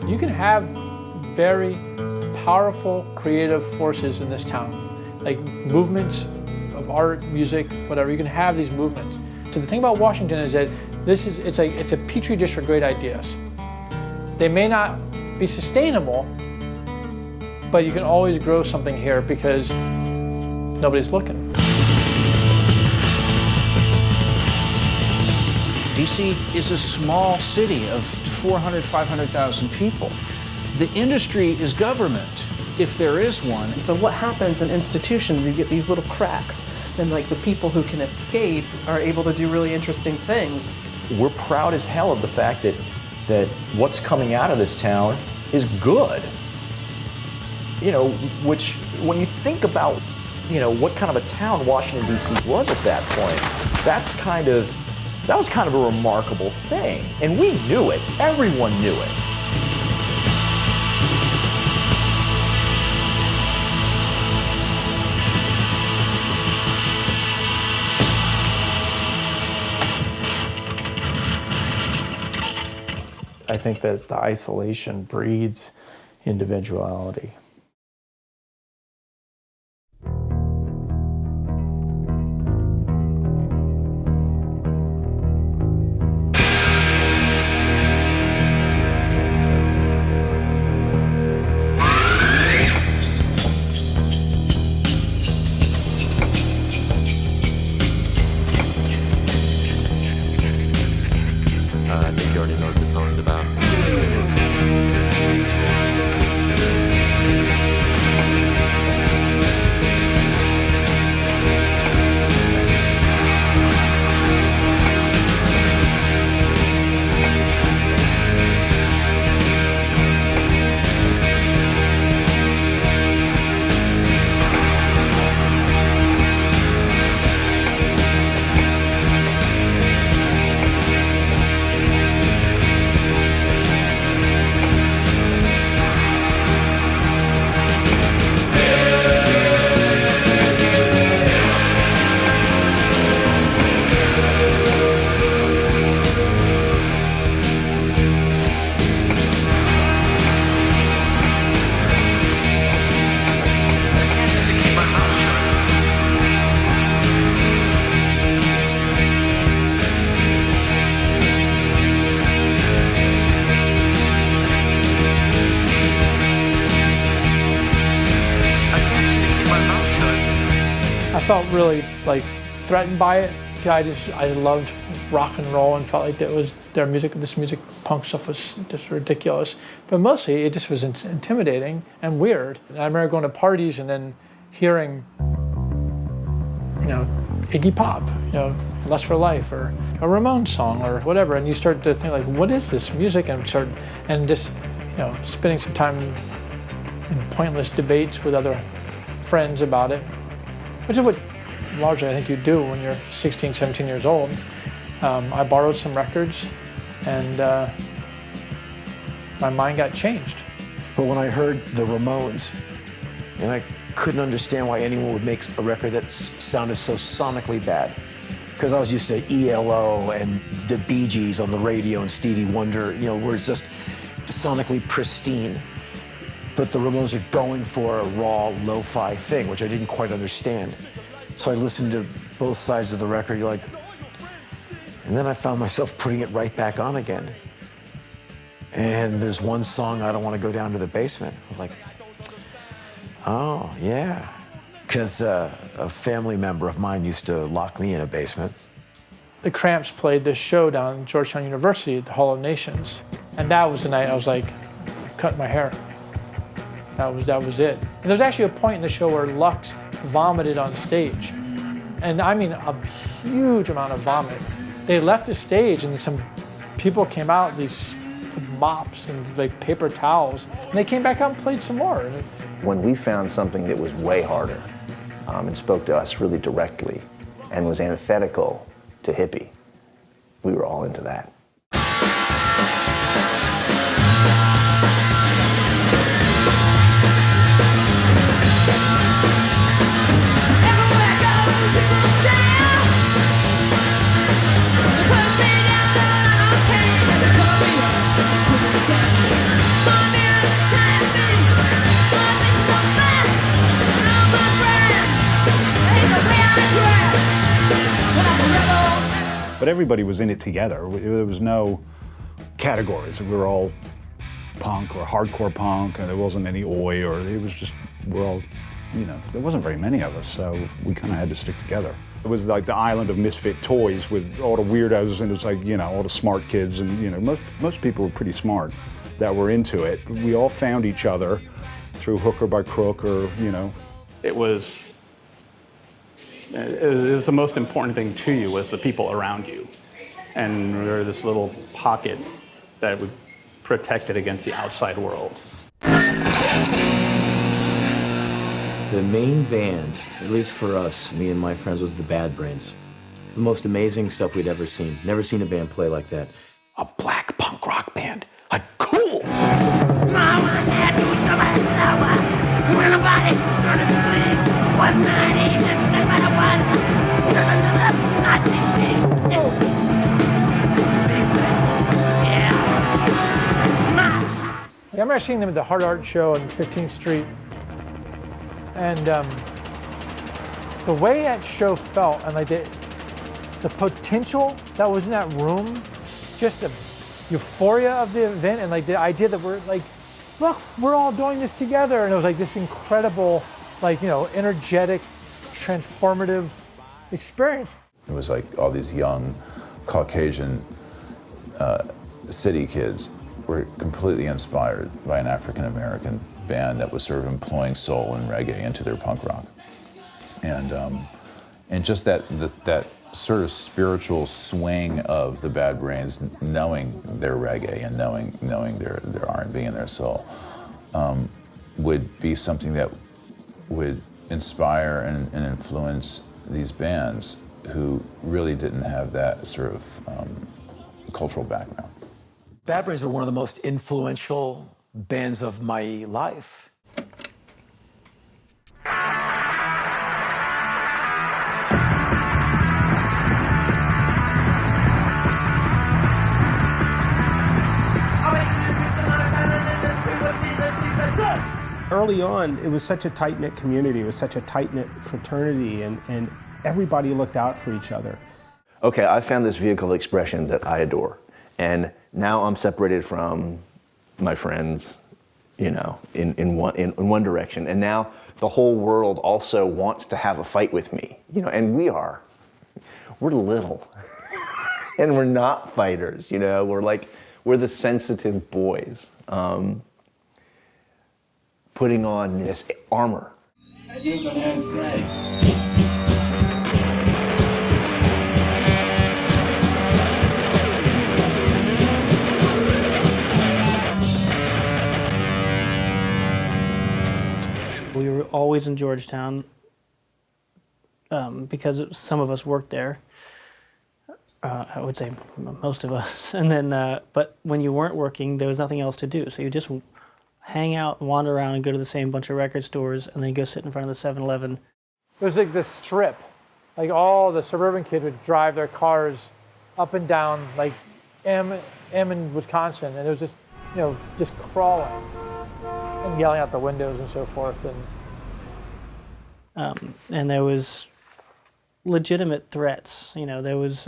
You can have very powerful creative forces in this town, like movements of art, music, whatever. You can have these movements. So the thing about Washington is that it's a petri dish for great ideas. They may not be sustainable, but you can always grow something here because nobody's looking. DC is a small city of 400, 500,000 people. The industry is government, if there is one. So what happens in institutions, you get these little cracks, and like the people who can escape are able to do really interesting things. We're proud as hell of the fact that what's coming out of this town is good. You know, which when you think about, you know, what kind of a town Washington, D.C. was at that point, that was kind of a remarkable thing. And we knew it. Everyone knew it. I think that the isolation breeds individuality. I think you already know what this song's about. I felt really like threatened by it. I loved rock and roll and felt like that was their music. This music punk stuff was just ridiculous. But mostly it just was intimidating and weird. And I remember going to parties and then hearing, you know, Iggy Pop, you know, Lust for Life, or a Ramones song or whatever, and you start to think like, what is this music? And just, you know, spending some time in pointless debates with other friends about it, which is what largely I think you do when you're 16, 17 years old. I borrowed some records and my mind got changed. But when I heard the Ramones, and I couldn't understand why anyone would make a record that sounded so sonically bad. Because I was used to ELO and the Bee Gees on the radio and Stevie Wonder, you know, where it's just sonically pristine. But the Ramones are going for a raw, lo-fi thing, which I didn't quite understand. So I listened to both sides of the record, and then I found myself putting it right back on again. And there's one song, I Don't Want to Go Down to the Basement. I was like, oh, yeah. Because a family member of mine used to lock me in a basement. The Cramps played this show down at Georgetown University at the Hall of Nations. And that was the night I was like, cut my hair. That was it. And there was actually a point in the show where Lux vomited on stage. And I mean a huge amount of vomit. They left the stage and some people came out, these mops and like paper towels, and they came back out and played some more. When we found something that was way harder and spoke to us really directly and was antithetical to hippie, we were all into that. Put me down, I can't. Put me up, put me down. But everybody was in it together. There was no categories. We were all punk or hardcore punk, and there wasn't any oi, or it was just, we're all, you know, there wasn't very many of us, so we kind of had to stick together. It was like the island of misfit toys with all the weirdos, and it was like, you know, all the smart kids, and, you know, most people were pretty smart that were into it. We all found each other through hook or by crook, or, you know. It was the most important thing to you was the people around you. And we were this little pocket that would protect it against the outside world. The main band, at least for us, me and my friends, was the Bad Brains. It's the most amazing stuff we'd ever seen. Never seen a band play like that. A black punk rock band. Like, cool! I remember seeing them at the Hard Art Show on 15th Street. And the way that show felt, and like the potential that was in that room, just the euphoria of the event, and like the idea that we're like, look, we're all doing this together, and it was like this incredible, like, you know, energetic, transformative experience. It was like all these young Caucasian city kids were completely inspired by an African-American band that was sort of employing soul and reggae into their punk rock. And just that sort of spiritual swing of the Bad Brains, knowing their reggae and knowing their R&B and their soul, would be something that would inspire and influence these bands who really didn't have that sort of cultural background. Bad Brains were one of the most influential bands of my life. Early on, it was such a tight-knit community, it was such a tight-knit fraternity, and everybody looked out for each other. Okay, I found this vehicle of expression that I adore, and now I'm separated from my friends, you know, in one direction, and now the whole world also wants to have a fight with me, you know, and we're little, and we're not fighters, you know, we're the sensitive boys, putting on this armor. And you're gonna have say. We were always in Georgetown because some of us worked there. I would say most of us. And then, but when you weren't working, there was nothing else to do. So you just hang out, wander around, and go to the same bunch of record stores, and then go sit in front of the 7-Eleven. It was like this strip. Like all the suburban kids would drive their cars up and down, like M in Wisconsin, and it was just, you know, just crawling and yelling out the windows and so forth. And there was legitimate threats. You know, there was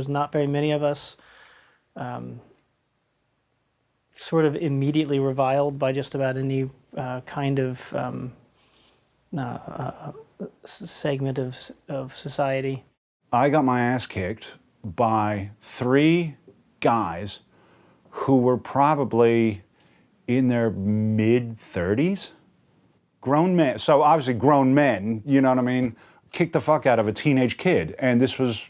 not very many of us. Sort of immediately reviled by just about any kind of segment of society. I got my ass kicked by 3 guys who were probably in their mid-30s. Grown men, so obviously grown men, you know what I mean, kicked the fuck out of a teenage kid, and this was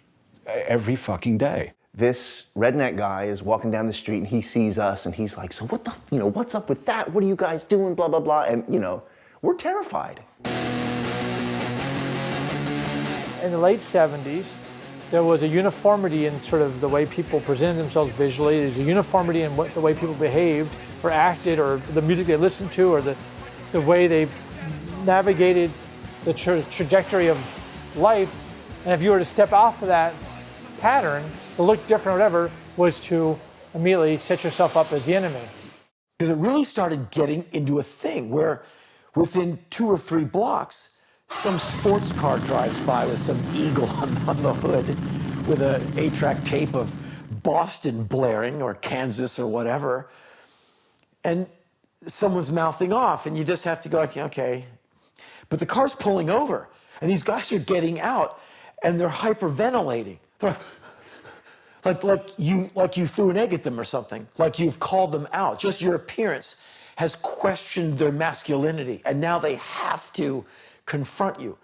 every fucking day. This redneck guy is walking down the street and he sees us and he's like, so what the, you know, what's up with that? What are you guys doing? Blah, blah, blah. And, you know, we're terrified. In the late 70s, there was a uniformity in sort of the way people presented themselves visually. There's a uniformity in the way people behaved or acted, or the music they listened to, or the way they navigated the trajectory of life. And if you were to step off of that pattern, to look different or whatever, was to immediately set yourself up as the enemy. Because it really started getting into a thing where within 2 or 3 blocks, some sports car drives by with some eagle on the hood with an 8-track tape of Boston blaring or Kansas or whatever, and someone's mouthing off, and you just have to go like, okay. But the car's pulling over, and these guys are getting out, and they're hyperventilating. They're like you threw an egg at them or something, like you've called them out. Just your appearance has questioned their masculinity, and now they have to confront you.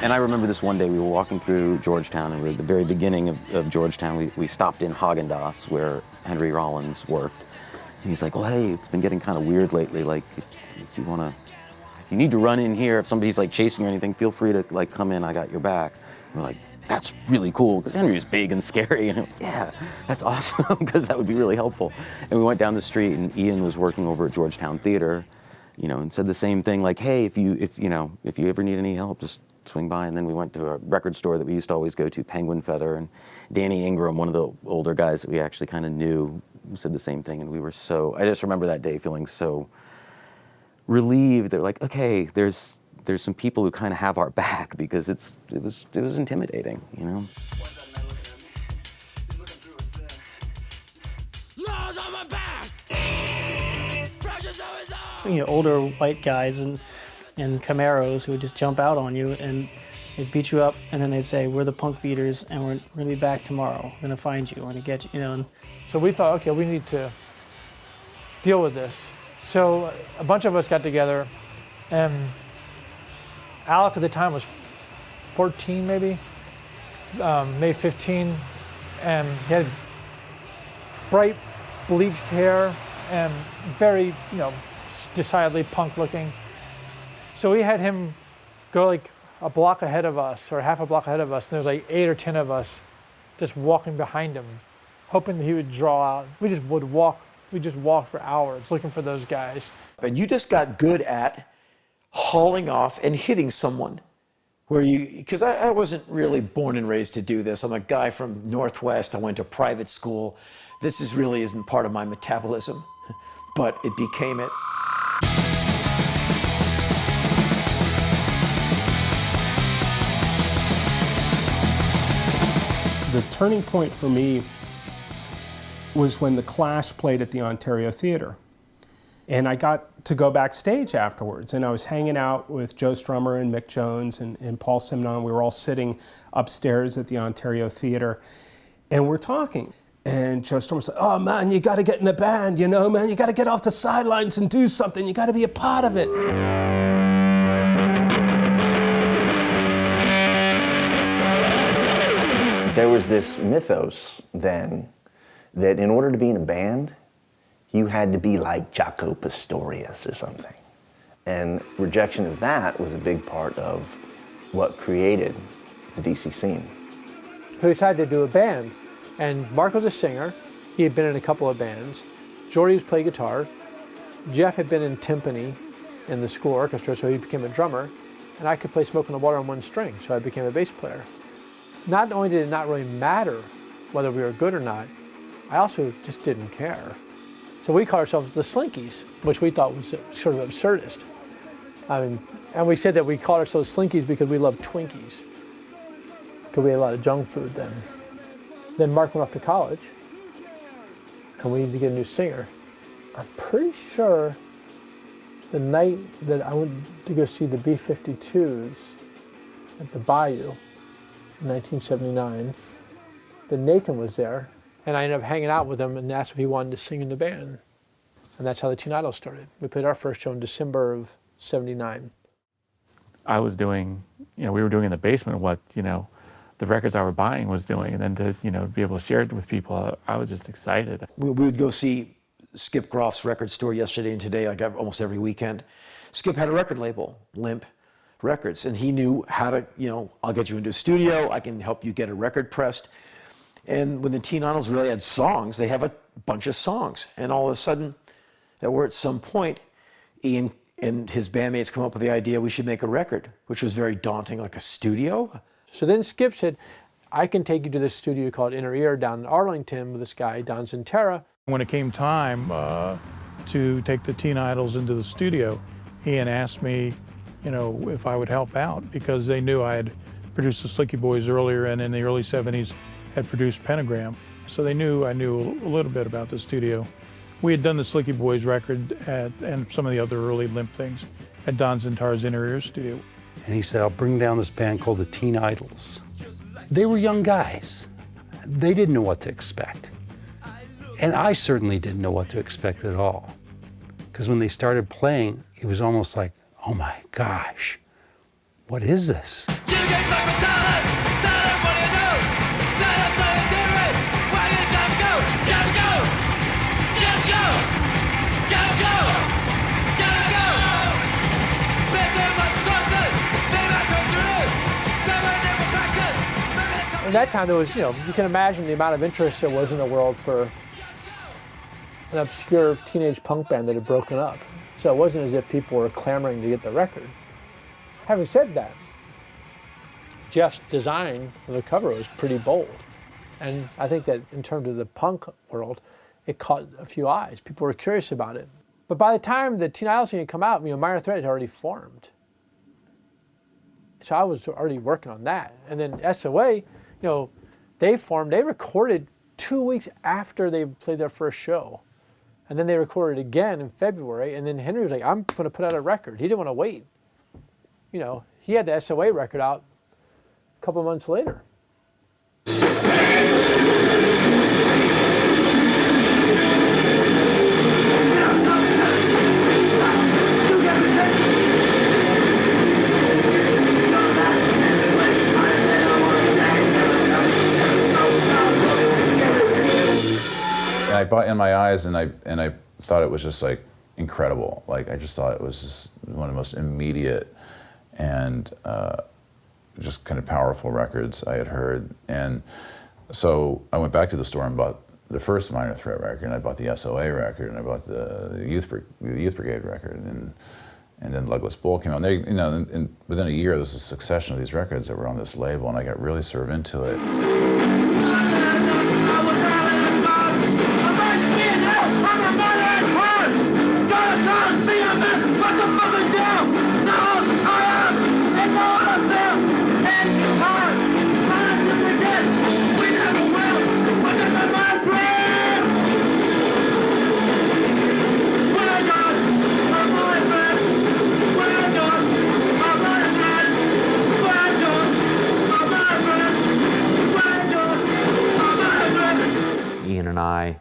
And I remember this one day, we were walking through Georgetown, and we were at the very beginning of Georgetown. We stopped in Haagen-Dazs, where Henry Rollins worked. And he's like, well, hey, it's been getting kind of weird lately. Like, if you need to run in here, if somebody's like chasing or anything, feel free to like come in, I got your back. And we're like, that's really cool, because Henry was big and scary. And yeah, that's awesome, because that would be really helpful. And we went down the street, and Ian was working over at Georgetown Theater, you know, and said the same thing, like, hey, if you ever need any help, just swing by. And then we went to a record store that we used to always go to, Penguin Feather, and Danny Ingram, one of the older guys that we actually kind of knew, said the same thing. And we were I just remember that day feeling so relieved. They're like, okay, there's some people who kind of have our back, because it was intimidating, you know. You know, older white guys and Camaros who would just jump out on you and they'd beat you up, and then they'd say, we're the punk beaters, and we're going to be back tomorrow. We're going to find you. We're going to get you, you know. And so we thought, okay, we need to deal with this. So a bunch of us got together, and Alec at the time was 14 maybe, maybe 15, and he had bright bleached hair and very, you know, decidedly punk looking. So we had him go like a block ahead of us, or half a block ahead of us, and there was like 8 or 10 of us just walking behind him, hoping that he would draw out. We just walked for hours looking for those guys. And you just got good at hauling off and hitting someone, because I wasn't really born and raised to do this. I'm a guy from Northwest. I went to private school. This really isn't part of my metabolism, but it became it. The turning point for me was when The Clash played at the Ontario Theatre. And I got to go backstage afterwards, and I was hanging out with Joe Strummer and Mick Jones and Paul Simon. We were all sitting upstairs at the Ontario Theatre, and we're talking. And Joe Strummer said, oh man, you got to get in the band, you know, man, you got to get off the sidelines and do something. You got to be a part of it. There was this mythos then that in order to be in a band, you had to be like Jaco Pastorius or something. And rejection of that was a big part of what created the DC scene. We decided to do a band, and Mark was a singer. He had been in a couple of bands. Jordy was playing guitar. Jeff had been in timpani in the school orchestra, so he became a drummer. And I could play Smoke on the Water on one string, so I became a bass player. Not only did it not really matter whether we were good or not, I also just didn't care. So we called ourselves the Slinkies, which we thought was sort of absurdist. I mean, and we said that we called ourselves Slinkies because we loved Twinkies, because we had a lot of junk food then. Then Mark went off to college, and we needed to get a new singer. I'm pretty sure the night that I went to go see the B-52s at the Bayou, in 1979, that Nathan was there, and I ended up hanging out with him and asked if he wanted to sing in the band. And that's how the Teen Idols started. We played our first show in December of '79. I was doing, we were doing in the basement what, the records I were buying was doing, and then to, be able to share it with people, I was just excited. We would go see Skip Groff's record store yesterday and today, like almost every weekend. Skip had a record label, Limp Records, and he knew how to, I'll get you into a studio, I can help you get a record pressed. And when the Teen Idols really had songs, they have a bunch of songs. And all of a sudden, that we're at some point, Ian and his bandmates come up with the idea we should make a record, which was very daunting, like a studio. So then Skip said, I can take you to this studio called Inner Ear down in Arlington with this guy, Don Zentera. When it came time, to take the teen idols into the studio, Ian asked me, if I would help out, because they knew I had produced the Slicky Boys earlier, and in the early 70s had produced Pentagram. So they knew I knew a little bit about the studio. We had done the Slicky Boys record and some of the other early Limp things at Don Zintar's Inner Ear studio. And he said, I'll bring down this band called the Teen Idols. They were young guys. They didn't know what to expect. And I certainly didn't know what to expect at all. Because when they started playing, it was almost like, oh my gosh, what is this? At that time, there was, you can imagine the amount of interest there was in the world for an obscure teenage punk band that had broken up. So it wasn't as if people were clamoring to get the record. Having said that, Jeff's design for the cover was pretty bold. And I think that in terms of the punk world, it caught a few eyes. People were curious about it. But by the time the Teen Idols had come out, Minor Threat had already formed. So I was already working on that. And then SOA, they formed, they recorded 2 weeks after they played their first show. And then they recorded again in February, and then Henry was like, I'm going to put out a record. He didn't want to wait. He had the SOA record out a couple months later. And I bought In My Eyes, and I thought it was just like incredible. Like I just thought it was just one of the most immediate and just kind of powerful records I had heard. And so I went back to the store and bought the first Minor Threat record, and I bought the SOA record, and I bought the Youth Brigade record, and then Legless Bull came out. And and within a year, there was a succession of these records that were on this label, and I got really sort of into it. Ian and I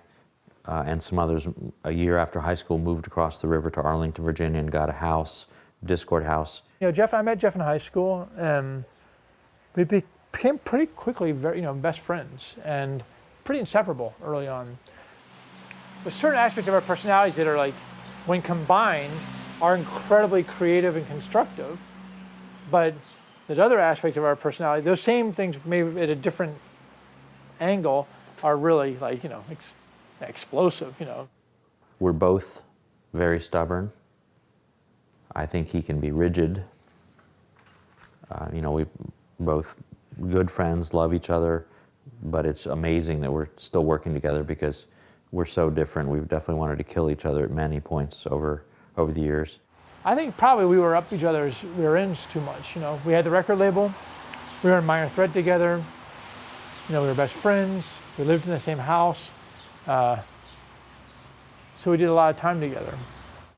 and some others, a year after high school, moved across the river to Arlington, Virginia, and got a house, Discord house. I met Jeff in high school, and we became pretty quickly best friends and pretty inseparable early on. There's certain aspects of our personalities that are like, when combined, are incredibly creative and constructive, but there's other aspects of our personality, those same things maybe at a different angle are really like, explosive, We're both very stubborn. I think he can be rigid. We both good friends, love each other, but it's amazing that we're still working together because we're so different. We've definitely wanted to kill each other at many points over the years. I think probably we were up each other's rear ends too much. We had the record label, we were in Minor Threat together, we were best friends, we lived in the same house, so we did a lot of time together.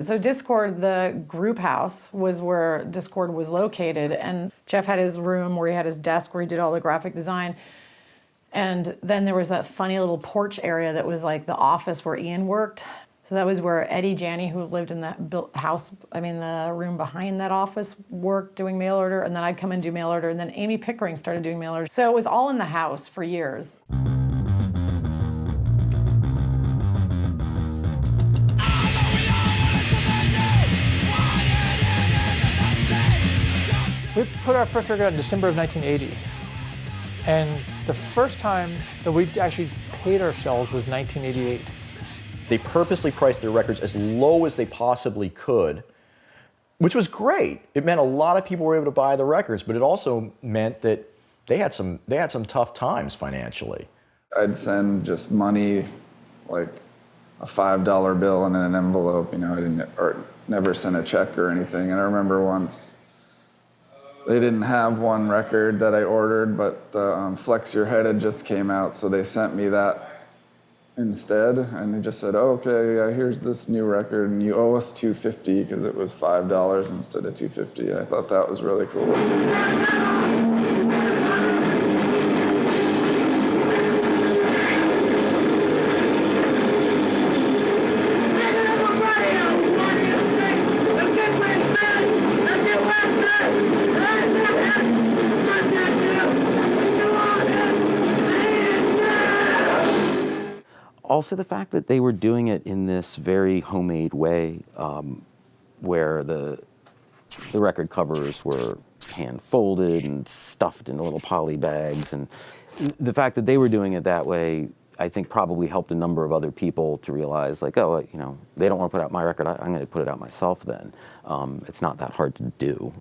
So Discord, the group house, was where Discord was located, and Jeff had his room where he had his desk where he did all the graphic design. And then there was that funny little porch area that was like the office where Ian worked. So that was where Eddie Janney, who lived in that the room behind that office, worked doing mail order, and then I'd come and do mail order, and then Amy Pickering started doing mail order. So it was all in the house for years. We put our first record out in December of 1980. And the first time that we actually paid ourselves was 1988. They purposely priced their records as low as they possibly could, which was great. It meant a lot of people were able to buy the records, but it also meant that they had some tough times financially. I'd send just money, like a $5 bill in an envelope. You know, I didn't or never sent a check or anything. And I remember once they didn't have one record that I ordered, but the Flex Your Head had just came out, so they sent me that instead, and they just said, oh, okay, here's this new record, and you owe us $250 because it was $5 instead of $250. I thought that was really cool. Also, the fact that they were doing it in this very homemade way, where the record covers were hand-folded and stuffed in little poly bags, and the fact that they were doing it that way, I think probably helped a number of other people to realize, like, oh, you know, they don't want to put out my record, I'm going to put it out myself then. It's not that hard to do.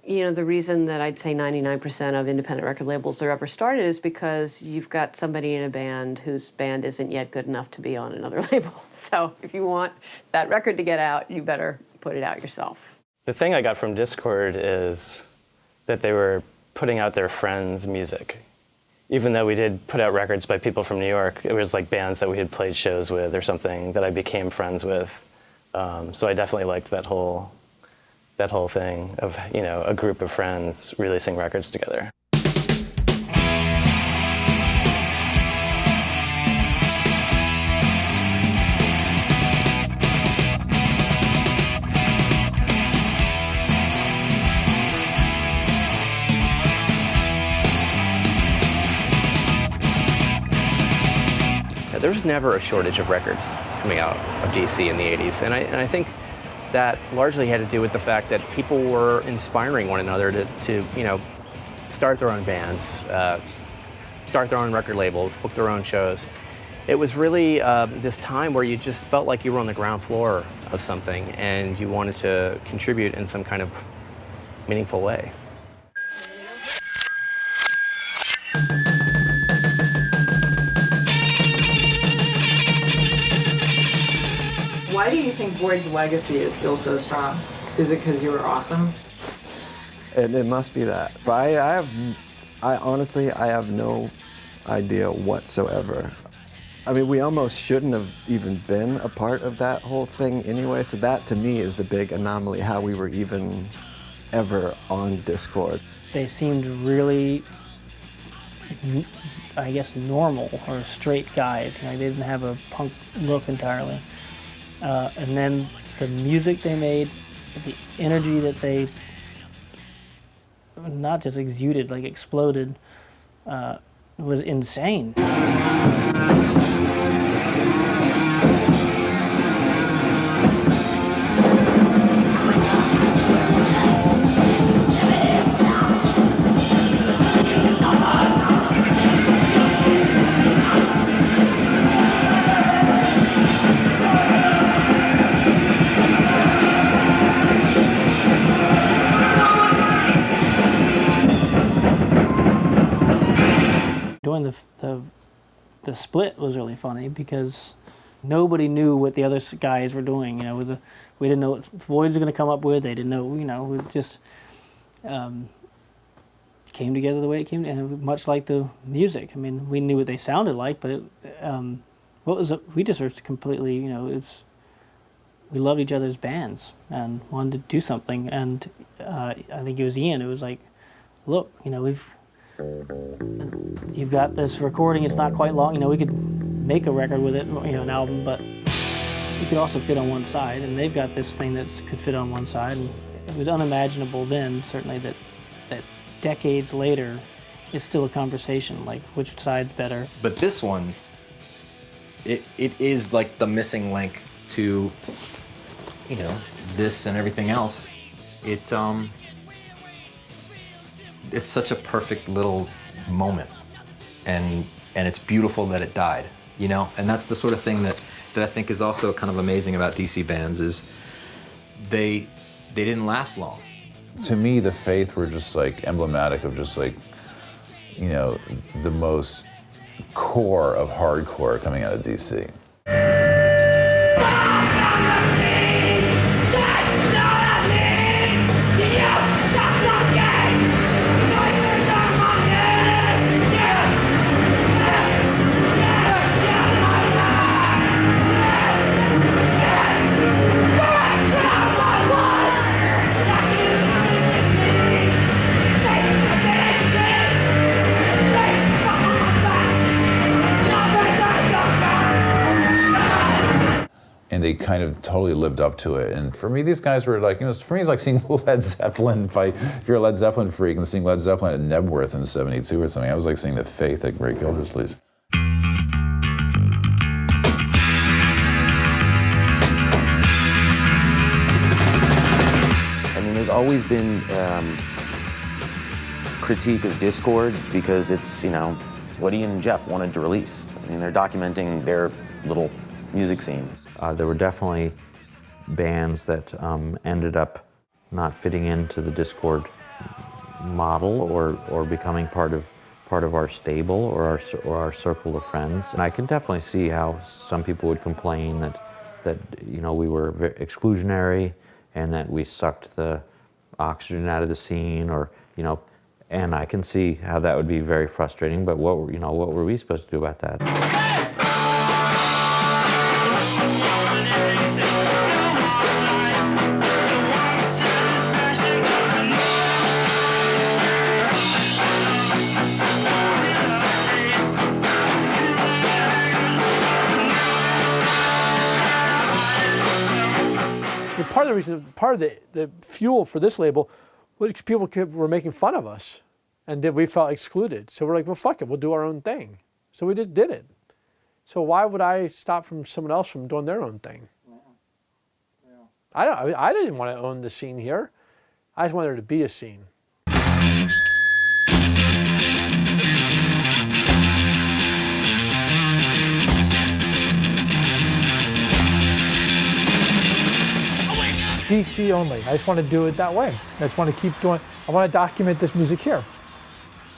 You know, the reason that I'd say 99% of independent record labels are ever started is because you've got somebody in a band whose band isn't yet good enough to be on another label. So if you want that record to get out, you better put it out yourself. The thing I got from Discord is that they were putting out their friends' music. Even though we did put out records by people from New York, it was like bands that we had played shows with or something that I became friends with. So I definitely liked that whole thing of, you know, a group of friends releasing records together. There was never a shortage of records coming out of DC in the 80s, and I think that largely had to do with the fact that people were inspiring one another to you know, start their own bands, start their own record labels, book their own shows. It was really this time where you just felt like you were on the ground floor of something and you wanted to contribute in some kind of meaningful way. Why do you think Boyd's legacy is still so strong? Is it because you were awesome? It must be that. But I honestly have no idea whatsoever. I mean, we almost shouldn't have even been a part of that whole thing anyway, so that to me is the big anomaly, how we were even ever on Discord. They seemed really, I guess, normal or straight guys. You know, they didn't have a punk look entirely. And then the music they made, the energy that they not just exuded, like exploded, was insane. Doing the split was really funny because nobody knew what the other guys were doing. You know, we didn't know what Void was going to come up with. They didn't know. You know, it just came together the way it came, and much like the music. I mean, we knew what they sounded like, but we just were completely. You know, we loved each other's bands and wanted to do something. And I think it was Ian. It was like, look, you know, you've got this recording, it's not quite long, you know, we could make a record with it, you know, an album, but it could also fit on one side, and they've got this thing that could fit on one side, and it was unimaginable then, certainly, that decades later, it's still a conversation, like, which side's better. But this one, it is like the missing link to, you know, this and everything else. It's such a perfect little moment, and it's beautiful that it died, you know? And that's the sort of thing that I think is also kind of amazing about DC bands is they didn't last long. To me, the Faith were just like emblematic of just like, you know, the most core of hardcore coming out of DC. kind of totally lived up to it. And for me, these guys were like, for me, it's like seeing Led Zeppelin. If you're a Led Zeppelin freak and seeing Led Zeppelin at Nebworth in '72 or something, I was like seeing the Faith at Great Gildersleeves. There's always been critique of Discord because it's, what Ian and Jeff wanted to release. I mean, they're documenting their little music scene. There were definitely bands that ended up not fitting into the Discord model or becoming part of our stable or our circle of friends. And I can definitely see how some people would complain that we were exclusionary and that we sucked the oxygen out of the scene, and I can see how that would be very frustrating. But what were we supposed to do about that? Part of the reason, part of the fuel for this label was people were making fun of us, and we felt excluded. So we're like, well, fuck it, we'll do our own thing. So we just did it. So why would I stop someone else from doing their own thing? I didn't want to own the scene here. I just wanted there to be a scene. DC only. I just want to do it that way. I just want to keep doing. I want to document this music here.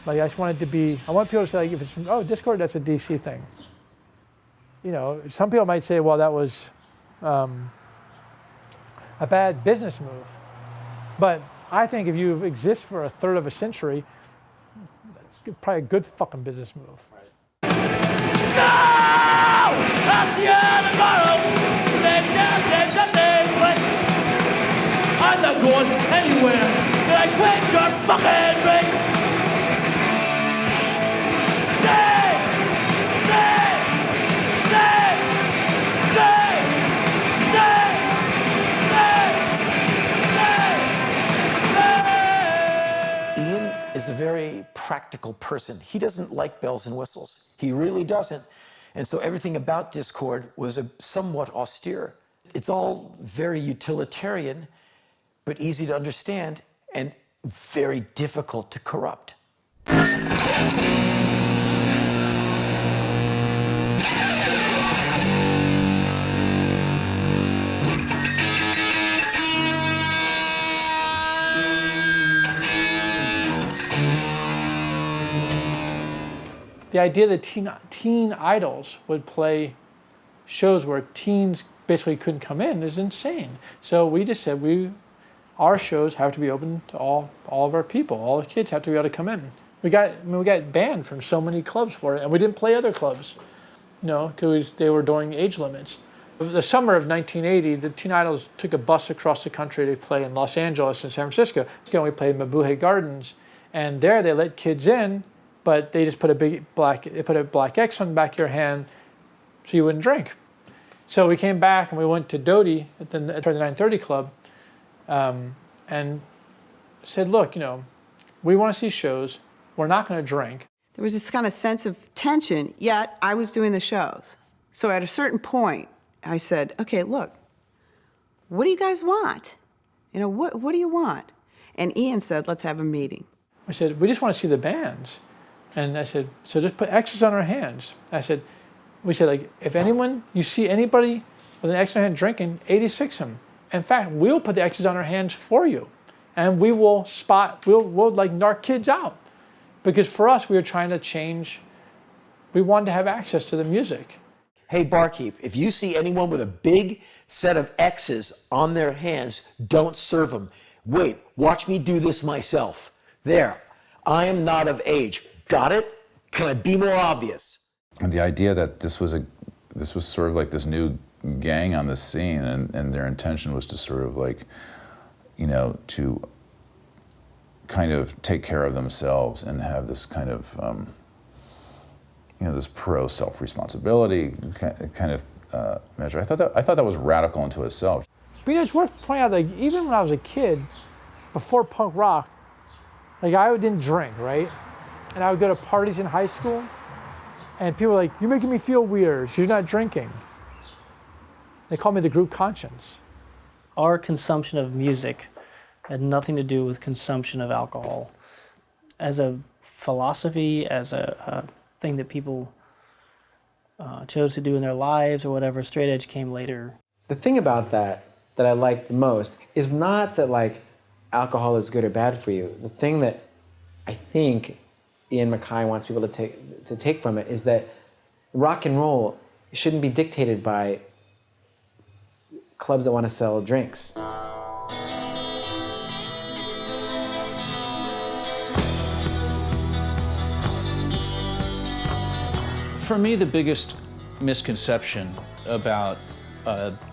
Like I just want it to be. I want people to say, like, if it's Discord, that's a DC thing. Some people might say, well, that was a bad business move. But I think if you exist for a third of a century, that's probably a good fucking business move. I'm not going anywhere till I quit your fucking ring. Stay! Stay! Stay! Stay! Stay! Stay! Stay! Ian is a very practical person. He doesn't like bells and whistles. He really doesn't. And so everything about Discord was somewhat austere. It's all very utilitarian, but easy to understand and very difficult to corrupt. The idea that teen idols would play shows where teens basically couldn't come in is insane. So we just said our shows have to be open to all of our people. All the kids have to be able to come in. We got banned from so many clubs for it, and we didn't play other clubs, because they were doing age limits. The summer of 1980, the Teen Idols took a bus across the country to play in Los Angeles and San Francisco. We played Mabuhay Gardens, and there they let kids in, but they just put a black X on the back of your hand so you wouldn't drink. So we came back and we went to Doty at the 930 Club, and said, look, we want to see shows. We're not going to drink. There was this kind of sense of tension, yet I was doing the shows. So at a certain point, I said, okay, look, what do you guys want? What do you want? And Ian said, let's have a meeting. I said, we just want to see the bands. And I said, so just put X's on our hands. We said, like, if you see anybody with an X on their hand drinking, 86 them. In fact, we'll put the X's on our hands for you. And we will we'll like narc kids out. Because for us, we were trying to change, we wanted to have access to the music. Hey, barkeep, if you see anyone with a big set of X's on their hands, don't serve them. Wait, watch me do this myself. There, I am not of age. Got it? Can I be more obvious? And the idea that this was sort of like this new gang on the scene, and their intention was to sort of like, to kind of take care of themselves and have this kind of, this pro self-responsibility kind of measure. I thought that was radical unto itself. But it's worth pointing out, like, even when I was a kid, before punk rock, like, I didn't drink, right? And I would go to parties in high school, and people were like, "You're making me feel weird because you're not drinking." They called me the group conscience. Our consumption of music had nothing to do with consumption of alcohol. As a philosophy, as a thing that people chose to do in their lives or whatever, straight edge came later. The thing about that I like the most is not that, like, alcohol is good or bad for you. The thing that I think Ian MacKaye wants people to take from it is that rock and roll shouldn't be dictated by clubs that want to sell drinks. For me, the biggest misconception about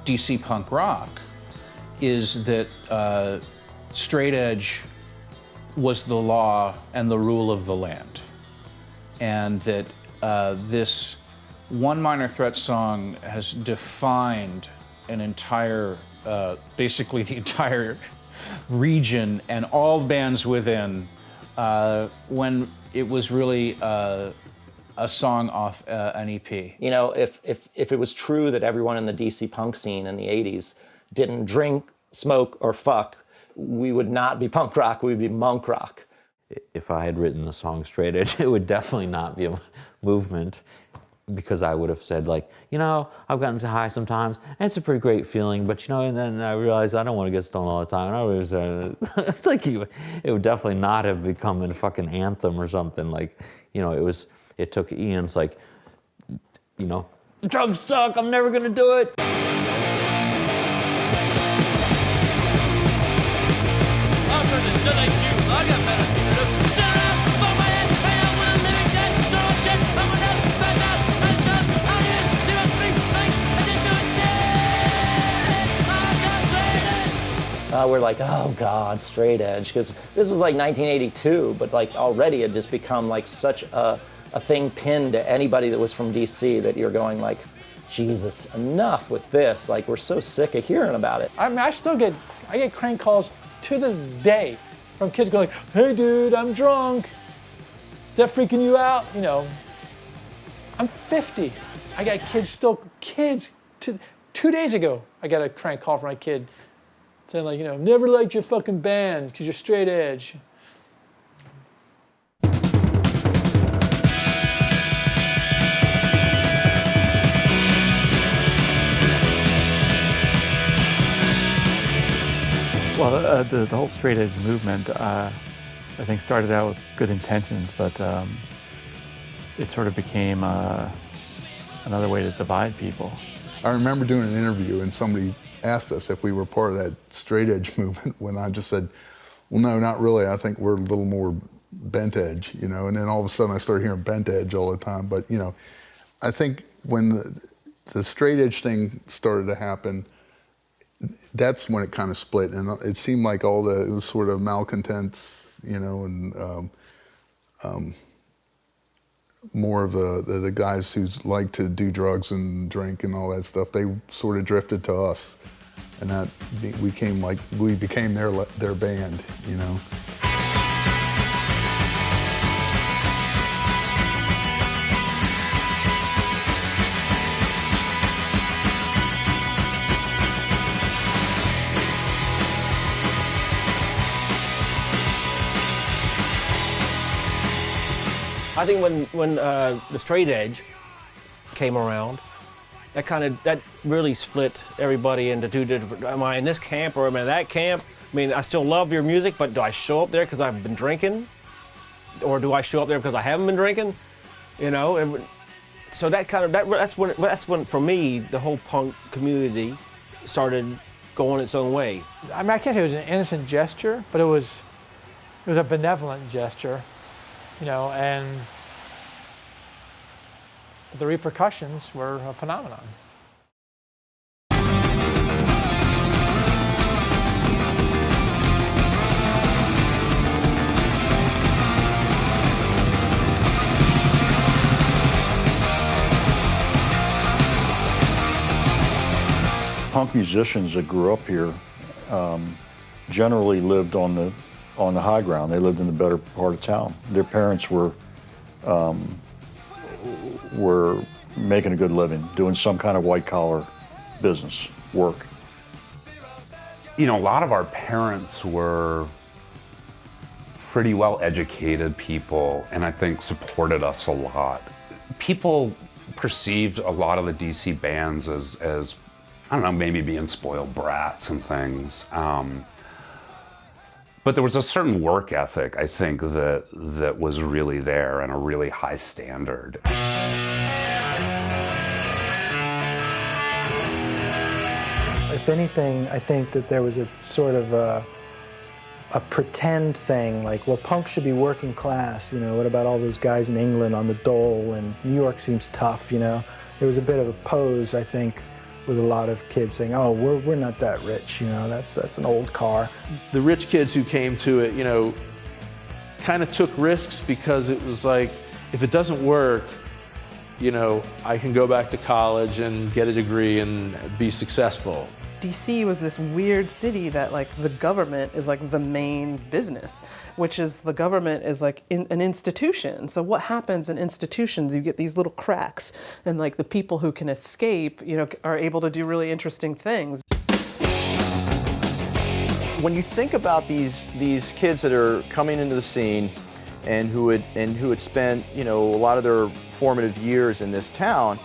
DC punk rock is that straight edge was the law and the rule of the land, and that this One Minor Threat song has defined an entire, basically the entire region and all bands within, when it was really a song off an EP. You know, if it was true that everyone in the DC punk scene in the 80s didn't drink, smoke, or fuck, we would not be punk rock, we would be monk rock. If I had written the song straight edge, it would definitely not be a movement, because I would have said, like, I've gotten so high sometimes, and it's a pretty great feeling, but and then I realized I don't want to get stoned all the time. It's like it would definitely not have become a fucking anthem or something. Like, it took Ian's, like, drugs suck, I'm never gonna do it. We're like, oh God, straight edge, because this was like 1982, but like already it just become like such a thing pinned to anybody that was from DC that you're going like, Jesus, enough with this. Like, we're so sick of hearing about it. I mean, I get crank calls to this day from kids going, "Hey dude, I'm drunk. Is that freaking you out?" I'm 50. I got kids, 2 days ago, I got a crank call from my kid saying, like, "Never liked your fucking band because you're straight edge." Well, the whole straight edge movement, I think, started out with good intentions, but it sort of became another way to divide people. I remember doing an interview and somebody asked us if we were part of that straight edge movement, when I just said, well, no, not really. I think we're a little more bent edge, and then all of a sudden I started hearing bent edge all the time. But, I think when the straight edge thing started to happen, that's when it kind of split, and it seemed like all the sort of malcontents, and more of the guys who like to do drugs and drink and all that stuff, they sort of drifted to us, and that we became their band, I think when the straight edge came around, that really split everybody into two different. Am I in this camp or am I in that camp? I mean, I still love your music, but do I show up there because I've been drinking, or do I show up there because I haven't been drinking? And so that's when for me the whole punk community started going its own way. I mean, I can't say it was an innocent gesture, but it was a benevolent gesture. And the repercussions were a phenomenon. punk musicians that grew up here generally lived on the high ground. They lived in the better part of town. Their parents were making a good living, doing some kind of white collar business work. You know, a lot of our parents were pretty well educated people, and I think supported us a lot. People perceived a lot of the DC bands as I don't know, maybe being spoiled brats and things. But there was a certain work ethic, I think, that was really there, and a really high standard. If anything, I think that there was a sort of a pretend thing, like, well, punk should be working class, you know, what about all those guys in England on the dole, and New York seems tough, you know. There was a bit of a pose, I think, with a lot of kids saying, oh, we're not that rich, you know, that's an old car. The rich kids who came to it, you know, kind of took risks because it was like, if it doesn't work, you know, I can go back to college and get a degree and be successful. DC was this weird city that, like, the government is like the main business, which is the government is like an institution. So what happens in institutions, you get these little cracks, and like the people who can escape, you know, are able to do really interesting things. When you think about these kids that are coming into the scene and who had spent, you know, a lot of their formative years in this town,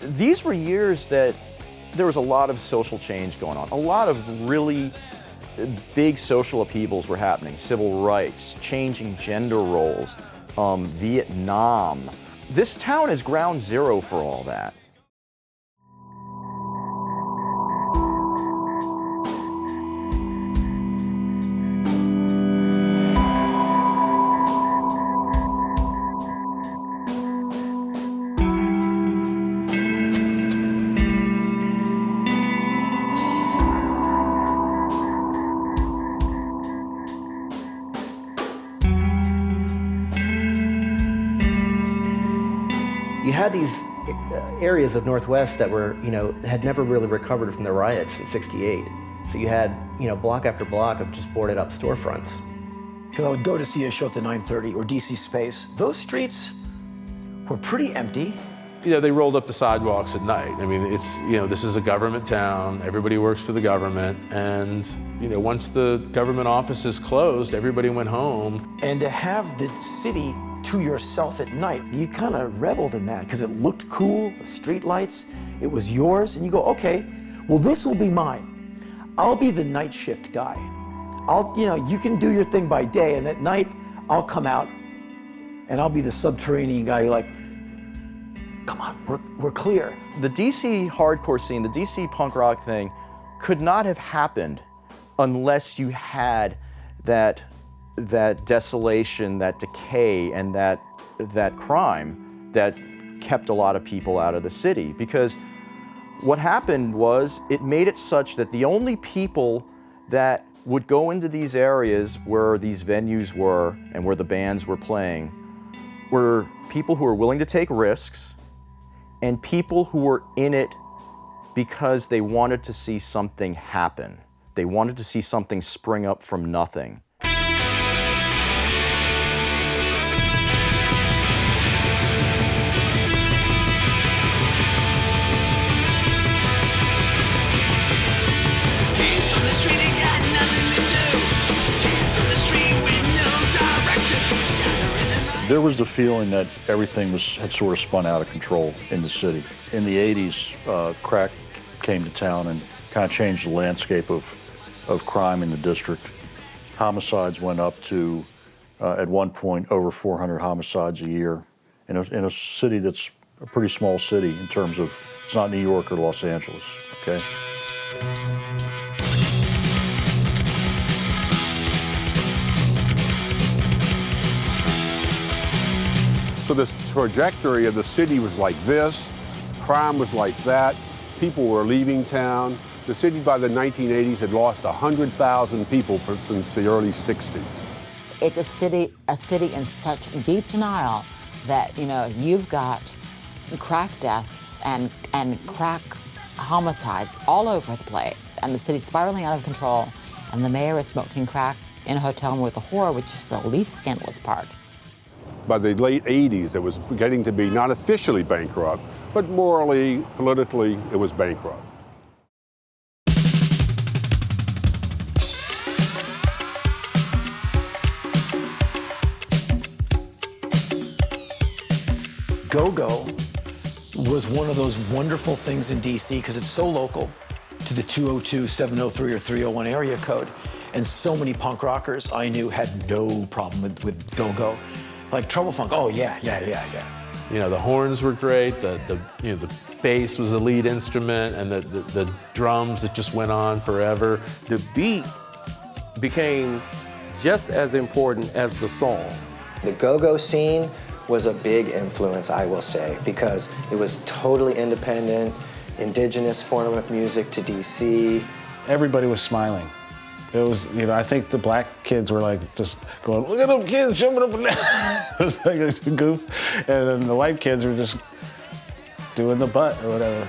these were years that there was a lot of social change going on. A lot of really big social upheavals were happening. Civil rights, changing gender roles, Vietnam. This town is ground zero for all that. You had these areas of Northwest that were, you know, had never really recovered from the riots in '68. So you had, you know, block after block of just boarded up storefronts. Because I would go to see a show at the 930 or DC Space. Those streets were pretty empty. You know, they rolled up the sidewalks at night. I mean, it's, you know, this is a government town. Everybody works for the government. And, you know, once the government offices closed, everybody went home. And to have the city to yourself at night, you kind of reveled in that because it looked cool, the street lights, it was yours, and you go, okay, well, this will be mine. I'll be the night shift guy. You know, you can do your thing by day, and at night, I'll come out and I'll be the subterranean guy. You're like, come on, we're clear. The DC hardcore scene, the DC punk rock thing could not have happened unless you had that desolation, that decay, and that crime that kept a lot of people out of the city. Because what happened was it made it such that the only people that would go into these areas where these venues were and where the bands were playing were people who were willing to take risks and people who were in it because they wanted to see something happen. They wanted to see something spring up from nothing. There was the feeling that everything had sort of spun out of control in the city. In the 80s, crack came to town and kind of changed the landscape of crime in the district. Homicides went up to, at one point, over 400 homicides a year in a city that's a pretty small city in terms of, it's not New York or Los Angeles, okay? So this trajectory of the city was like this, crime was like that, people were leaving town. The city by the 1980s had lost 100,000 people since the early 60s. It's a city in such deep denial that, you know, you've got crack deaths and crack homicides all over the place, and the city's spiraling out of control, and the mayor is smoking crack in a hotel room with a whore, which is the least scandalous part. By the late 80s, it was getting to be not officially bankrupt, but morally, politically, it was bankrupt. Go-go was one of those wonderful things in DC because it's so local to the 202, 703, or 301 area code. And so many punk rockers I knew had no problem with go-go. Like Trouble Funk, oh yeah. You know, the horns were great, the bass was the lead instrument, and the drums that just went on forever. The beat became just as important as the song. The go-go scene was a big influence, I will say, because it was totally independent, indigenous form of music to DC. Everybody was smiling. It was, I think the black kids were like just going, look at them kids jumping up and down. It was like a goof. And then the white kids were just doing the butt or whatever.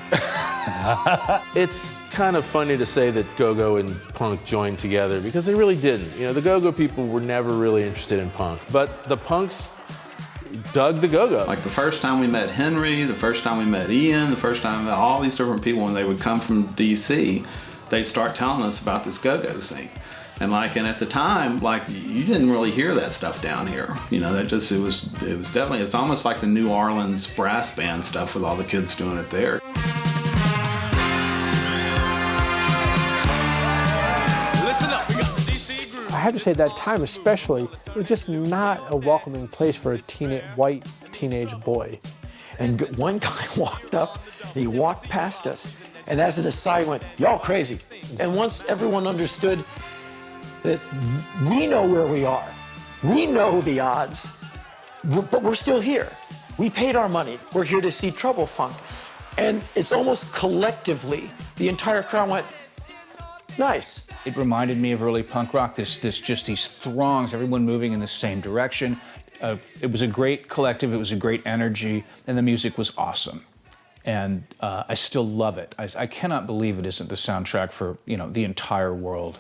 It's kind of funny to say that go-go and punk joined together because they really didn't. The go-go people were never really interested in punk, but the punks dug the go-go. Like the first time we met Henry, the first time we met Ian, the first time we met all these different people, when they would come from DC, they'd start telling us about this go-go scene. And at the time, you didn't really hear that stuff down here. It was almost like the New Orleans brass band stuff with all the kids doing it there. I have to say that time especially, it was just not a welcoming place for a white teenage boy. And one guy walked up, he walked past us, and as an aside, he went, y'all crazy. And once everyone understood that we know where we are, we know the odds, but we're still here. We paid our money. We're here to see Trouble Funk. And it's almost collectively, the entire crowd went, nice. It reminded me of early punk rock, just these throngs, everyone moving in the same direction. It was a great collective, it was a great energy, and the music was awesome. And I still love it. I cannot believe it isn't the soundtrack for, the entire world.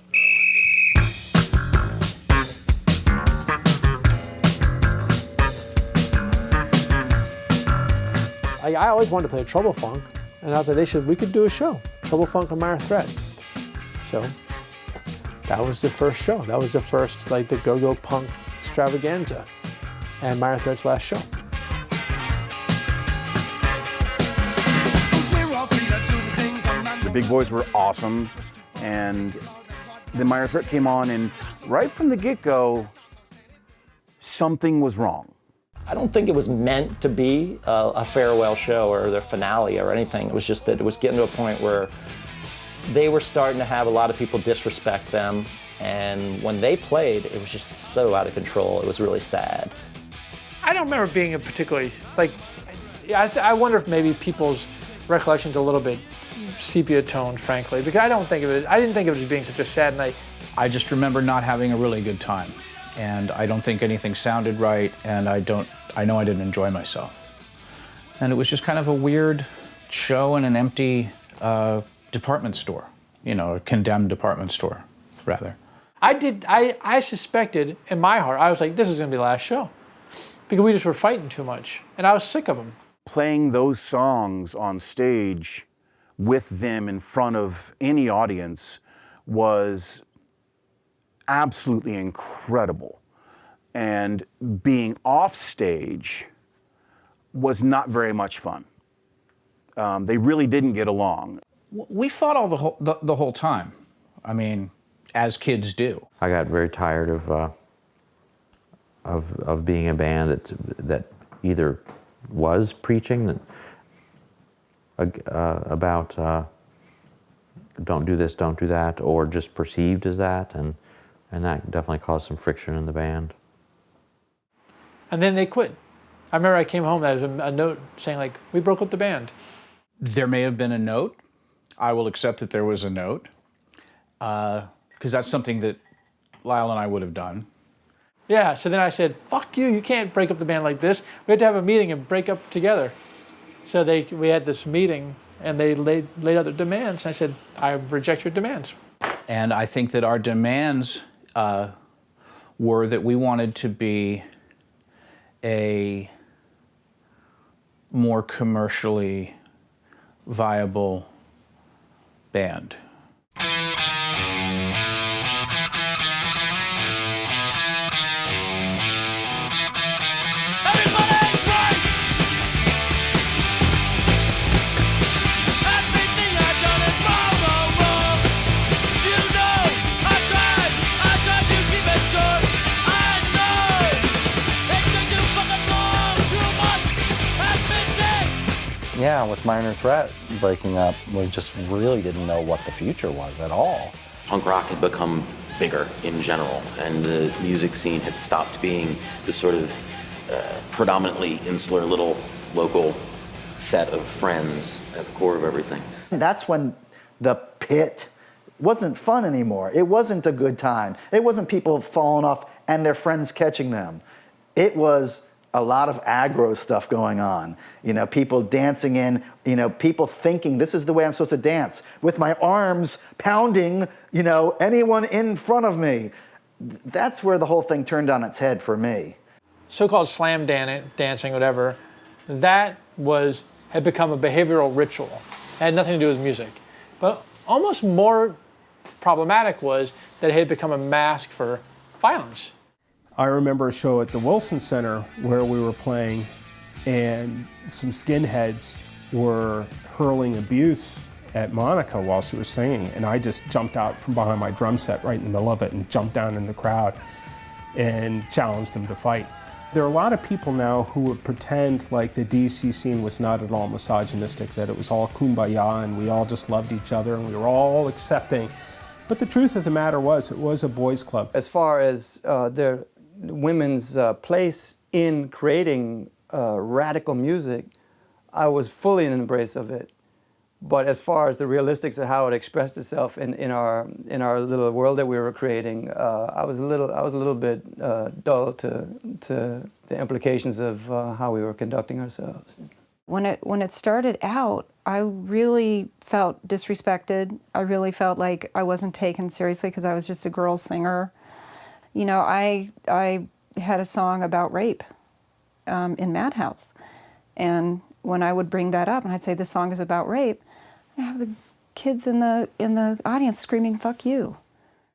I always wanted to play Trouble Funk, and I was like, we could do a show, Trouble Funk and Minor Threat. So that was the first show. That was the first, the go-go punk extravaganza, and Minor Threat's last show. The big boys were awesome, and the Minor Threat came on, and right from the get-go, something was wrong. I don't think it was meant to be a farewell show or their finale or anything. It was just that it was getting to a point where they were starting to have a lot of people disrespect them, and when they played, it was just so out of control. It was really sad. I don't remember being a particularly, I wonder if maybe people's recollection's a little bit sepia toned, frankly, because I didn't think of it as being such a sad night. I just remember not having a really good time, and I don't think anything sounded right, and I know I didn't enjoy myself. And it was just kind of a weird show in an empty department store, a condemned department store, rather. I suspected in my heart, I was like, this is going to be the last show, because we just were fighting too much, and I was sick of them. Playing those songs on stage with them in front of any audience was absolutely incredible. And being off stage was not very much fun. They really didn't get along. We fought all the whole time. I mean, as kids do. I got very tired of being a band that either was preaching about don't do this, don't do that, or just perceived as that, and that definitely caused some friction in the band. And then they quit. I remember I came home, there was a note saying, we broke up the band. There may have been a note. I will accept that there was a note, because that's something that Lyle and I would have done. Yeah, so then I said, fuck you can't break up the band like this. We had to have a meeting and break up together. So we had this meeting, And they laid out their demands, and I said, I reject your demands. And I think that our demands were that we wanted to be a more commercially viable band. Yeah, with Minor Threat breaking up, we just really didn't know what the future was at all. Punk rock had become bigger in general, and the music scene had stopped being the sort of predominantly insular little local set of friends at the core of everything. That's when the pit wasn't fun anymore. It wasn't a good time. It wasn't people falling off and their friends catching them. It was a lot of aggro stuff going on. You know, people dancing in, you know, people thinking this is the way I'm supposed to dance, with my arms pounding, you know, anyone in front of me. That's where the whole thing turned on its head for me. So-called slam dancing, whatever, that had become a behavioral ritual. It had nothing to do with music. But almost more problematic was that it had become a mask for violence. I remember a show at the Wilson Center where we were playing, and some skinheads were hurling abuse at Monica while she was singing, and I just jumped out from behind my drum set right in the middle of it and jumped down in the crowd and challenged them to fight. There are a lot of people now who would pretend like the DC scene was not at all misogynistic, that it was all kumbaya and we all just loved each other and we were all accepting. But the truth of the matter was, it was a boys' club. As far as their women's place in creating radical music, I was fully in embrace of it. But as far as the realistics of how it expressed itself in our little world that we were creating, I was a little bit dull to the implications of how we were conducting ourselves. When it started out, I really felt disrespected. I really felt like I wasn't taken seriously because I was just a girl singer. You know, I had a song about rape in Madhouse, and when I would bring that up and I'd say this song is about rape, I'd have the kids in the audience screaming, "Fuck you."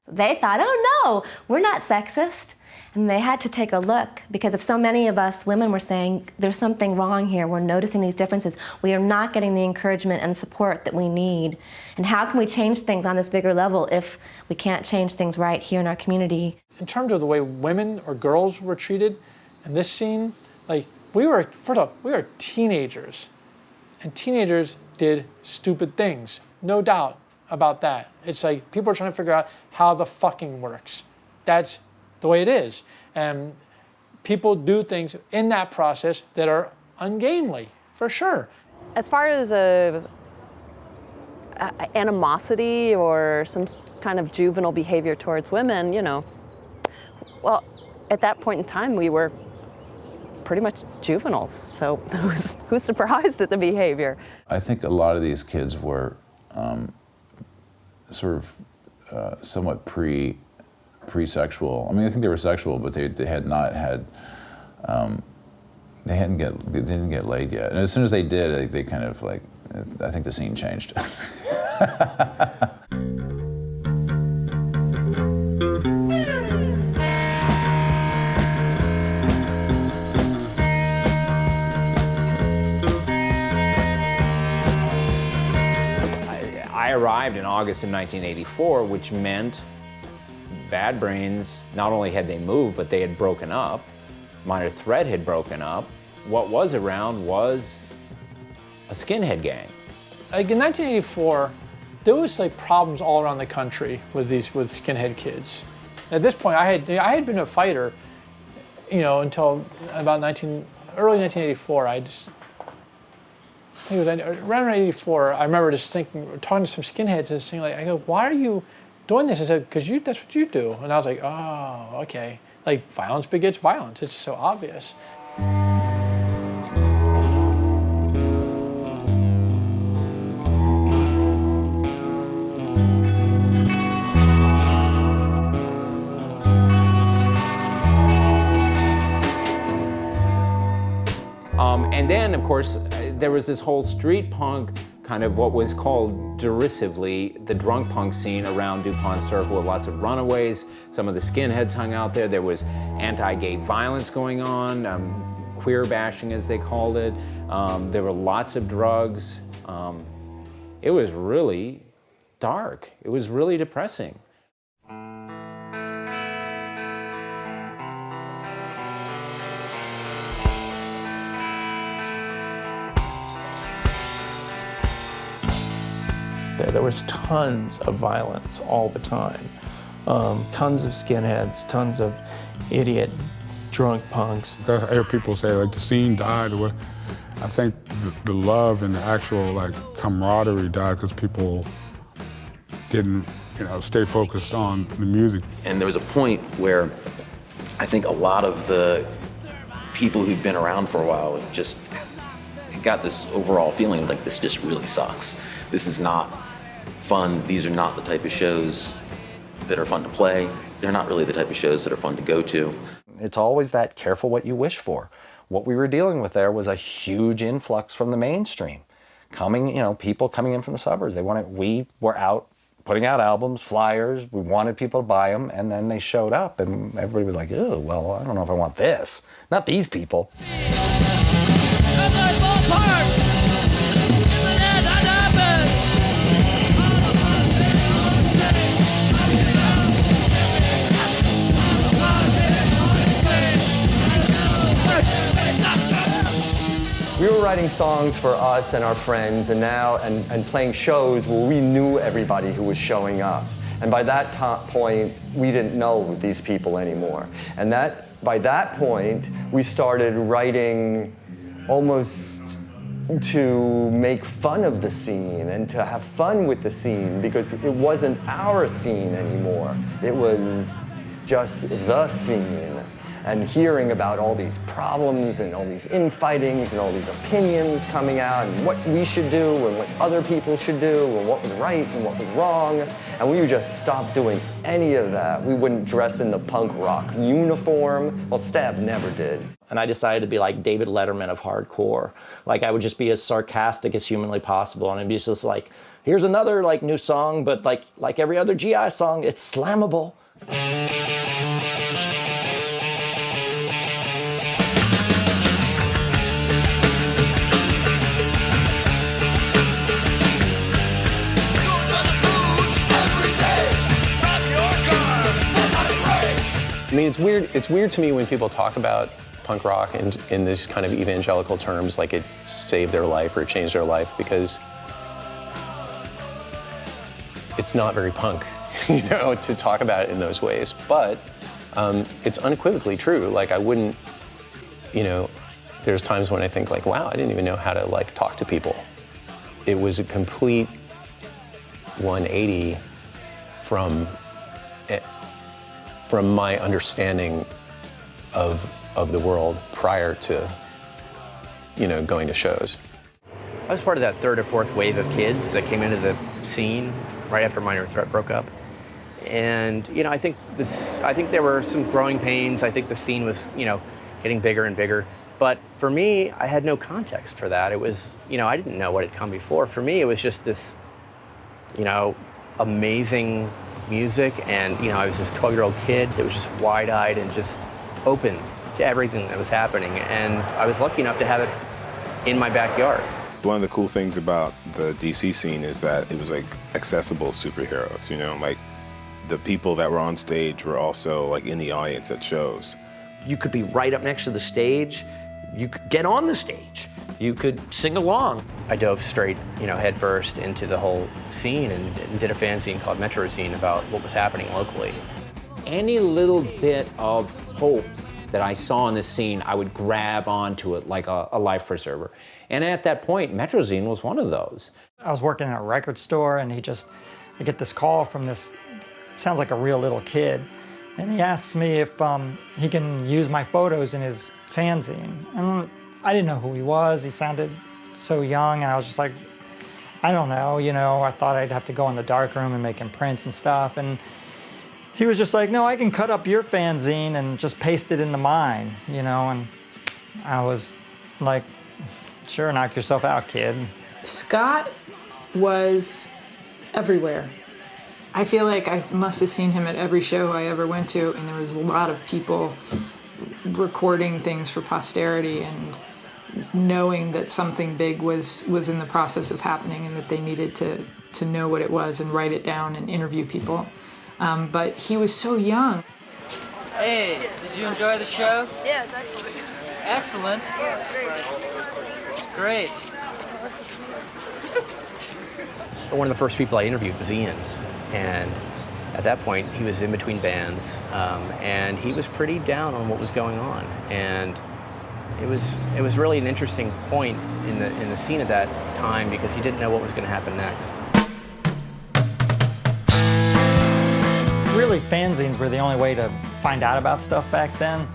They thought, oh no, we're not sexist. And they had to take a look, because if so many of us women were saying, there's something wrong here, we're noticing these differences, we are not getting the encouragement and support that we need. And how can we change things on this bigger level if we can't change things right here in our community? In terms of the way women or girls were treated in this scene, like, we were teenagers. And teenagers did stupid things, no doubt about that. It's like people are trying to figure out how the fucking works. That's the way it is. And people do things in that process that are ungainly, for sure. As far as animosity or some kind of juvenile behavior towards women, you know, well, at that point in time, we were pretty much juveniles, so who's surprised at the behavior? I think a lot of these kids were sort of somewhat pre-sexual. I mean, I think they were sexual, but they had not had, they didn't get laid yet. And as soon as they did, they kind of like, I think the scene changed. I arrived in August of 1984, which meant Bad Brains, not only had they moved, but they had broken up. Minor Threat had broken up. What was around was a skinhead gang. Like in 1984, there was like problems all around the country with skinhead kids. At this point, I had been a fighter, you know, until about early 1984. I think it was around 84. I remember just talking to some skinheads and saying, like, I go, why are you doing this? I said, because that's what you do. And I was like, oh, okay. Like, violence begets violence. It's so obvious. And then, of course, there was this whole street punk, kind of what was called derisively the drunk punk scene around DuPont Circle, with lots of runaways. Some of the skinheads hung out there. There was anti-gay violence going on, queer bashing as they called it. There were lots of drugs. It was really dark. It was really depressing. There was tons of violence all the time. Tons of skinheads, tons of idiot drunk punks. I hear people say like the scene died. I think the love and the actual like camaraderie died because people didn't, stay focused on the music. And there was a point where I think a lot of the people who'd been around for a while just got this overall feeling like this just really sucks. This is not fun. These are not the type of shows that are fun to play. They're not really the type of shows that are fun to go to. It's always that careful what you wish for. What we were dealing with there was a huge influx from the mainstream. People coming in from the suburbs. We were out putting out albums, flyers, we wanted people to buy them, and then they showed up and everybody was like, oh, well, I don't know if I want this. Not these people. We were writing songs for us and our friends and playing shows where we knew everybody who was showing up. And by that point, we didn't know these people anymore. And by that point, we started writing almost to make fun of the scene and to have fun with the scene because it wasn't our scene anymore. It was just the scene. And hearing about all these problems and all these infightings and all these opinions coming out and what we should do and what other people should do and what was right and what was wrong. And we would just stop doing any of that. We wouldn't dress in the punk rock uniform. Well, Stab never did. And I decided to be like David Letterman of hardcore. Like I would just be as sarcastic as humanly possible. And it'd be just like, here's another like new song, but like every other GI song, it's slammable. I mean, it's weird to me when people talk about punk rock in this kind of evangelical terms, like it saved their life or it changed their life, because it's not very punk, to talk about it in those ways. But it's unequivocally true. Like I wouldn't, there's times when I think like, wow, I didn't even know how to like talk to people. It was a complete 180 from my understanding of the world prior to, going to shows. I was part of that third or fourth wave of kids that came into the scene right after Minor Threat broke up. And, I think there were some growing pains. I think the scene was, getting bigger and bigger. But for me, I had no context for that. It was, I didn't know what had come before. For me, it was just this, amazing music, and I was this 12-year-old kid that was just wide-eyed and just open to everything that was happening, and I was lucky enough to have it in my backyard. One of the cool things about the DC scene is that it was like accessible superheroes, like the people that were on stage were also like in the audience at shows. You could be right up next to the stage, you could get on the stage, you could sing along. I dove straight, head first into the whole scene and did a fanzine called Metrozine about what was happening locally. Any little bit of hope that I saw in this scene, I would grab onto it like a life preserver. And at that point, Metrozine was one of those. I was working in a record store, and I get this call from this, sounds like a real little kid, and he asks me if he can use my photos in his fanzine. And I didn't know who he was. He sounded so young, and I was just like, I don't know, I thought I'd have to go in the darkroom and make him prints and stuff. And he was just like, no, I can cut up your fanzine and just paste it into mine, and I was like, Sure, knock yourself out, kid. Scott was everywhere. I feel like I must have seen him at every show I ever went to, and there was a lot of people recording things for posterity and knowing that something big was in the process of happening and that they needed to know what it was and write it down and interview people. But he was so young. Hey, did you enjoy the show? Yeah, it's excellent. Excellent. Yeah, it's great. Great. One of the first people I interviewed was Ian, and at that point he was in between bands, and he was pretty down on what was going on, and it was really an interesting point in the scene at that time because he didn't know what was going to happen next. Really, fanzines were the only way to find out about stuff back then,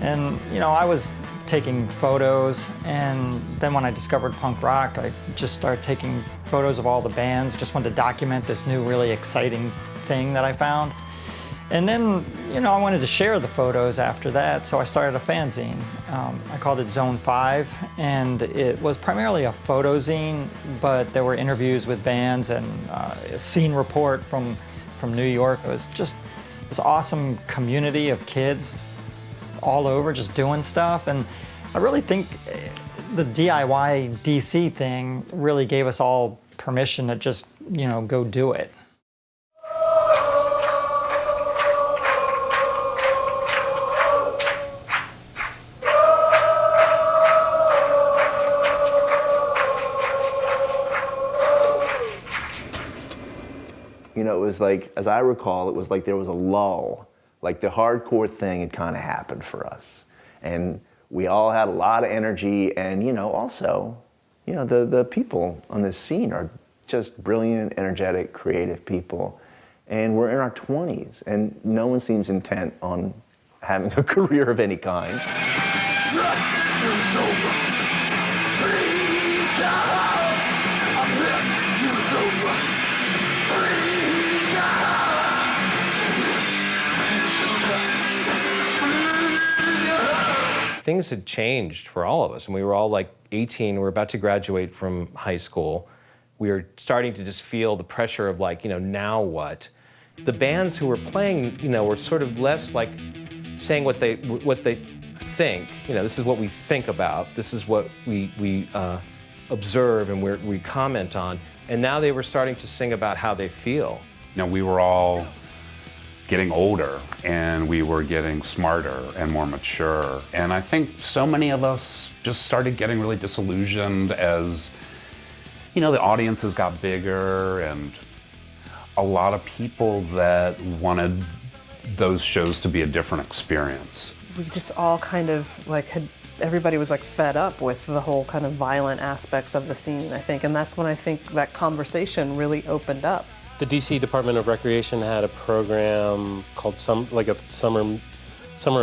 and I was taking photos, and then when I discovered punk rock, I just started taking photos of all the bands, just wanted to document this new really exciting thing that I found. And then, I wanted to share the photos after that, so I started a fanzine. I called it Zone 5, and it was primarily a photo zine, but there were interviews with bands and a scene report from New York. It was just this awesome community of kids all over just doing stuff, and I really think the DIY DC thing really gave us all permission to just, go do it. It was like, as I recall, it was like there was a lull. Like the hardcore thing had kind of happened for us. And we all had a lot of energy, and also, the people on this scene are just brilliant, energetic, creative people. And we're in our 20s, and no one seems intent on having a career of any kind. Things had changed for all of us, and we were all like 18, we were about to graduate from high school. We were starting to just feel the pressure of like, now what? The bands who were playing, were sort of less like saying what they think. This is what we think about, this is what we observe and we comment on. And now they were starting to sing about how they feel. We were all getting older, and we were getting smarter and more mature. And I think so many of us just started getting really disillusioned as, the audiences got bigger, and a lot of people that wanted those shows to be a different experience. We just all kind of everybody was fed up with the whole kind of violent aspects of the scene, I think. And that's when I think that conversation really opened up. The DC Department of Recreation had a program called a summer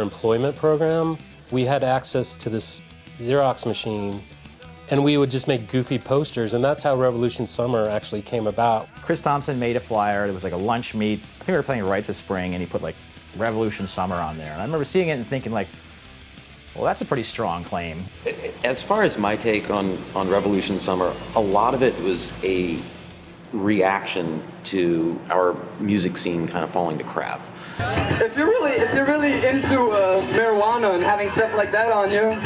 employment program. We had access to this Xerox machine, and we would just make goofy posters, and that's how Revolution Summer actually came about. Chris Thompson made a flyer. There was a lunch meet. I think we were playing Rites of Spring, and he put Revolution Summer on there. And I remember seeing it and thinking well, that's a pretty strong claim. As far as my take on Revolution Summer, a lot of it was a reaction to our music scene kind of falling to crap. If you're really into marijuana and having stuff like that on you,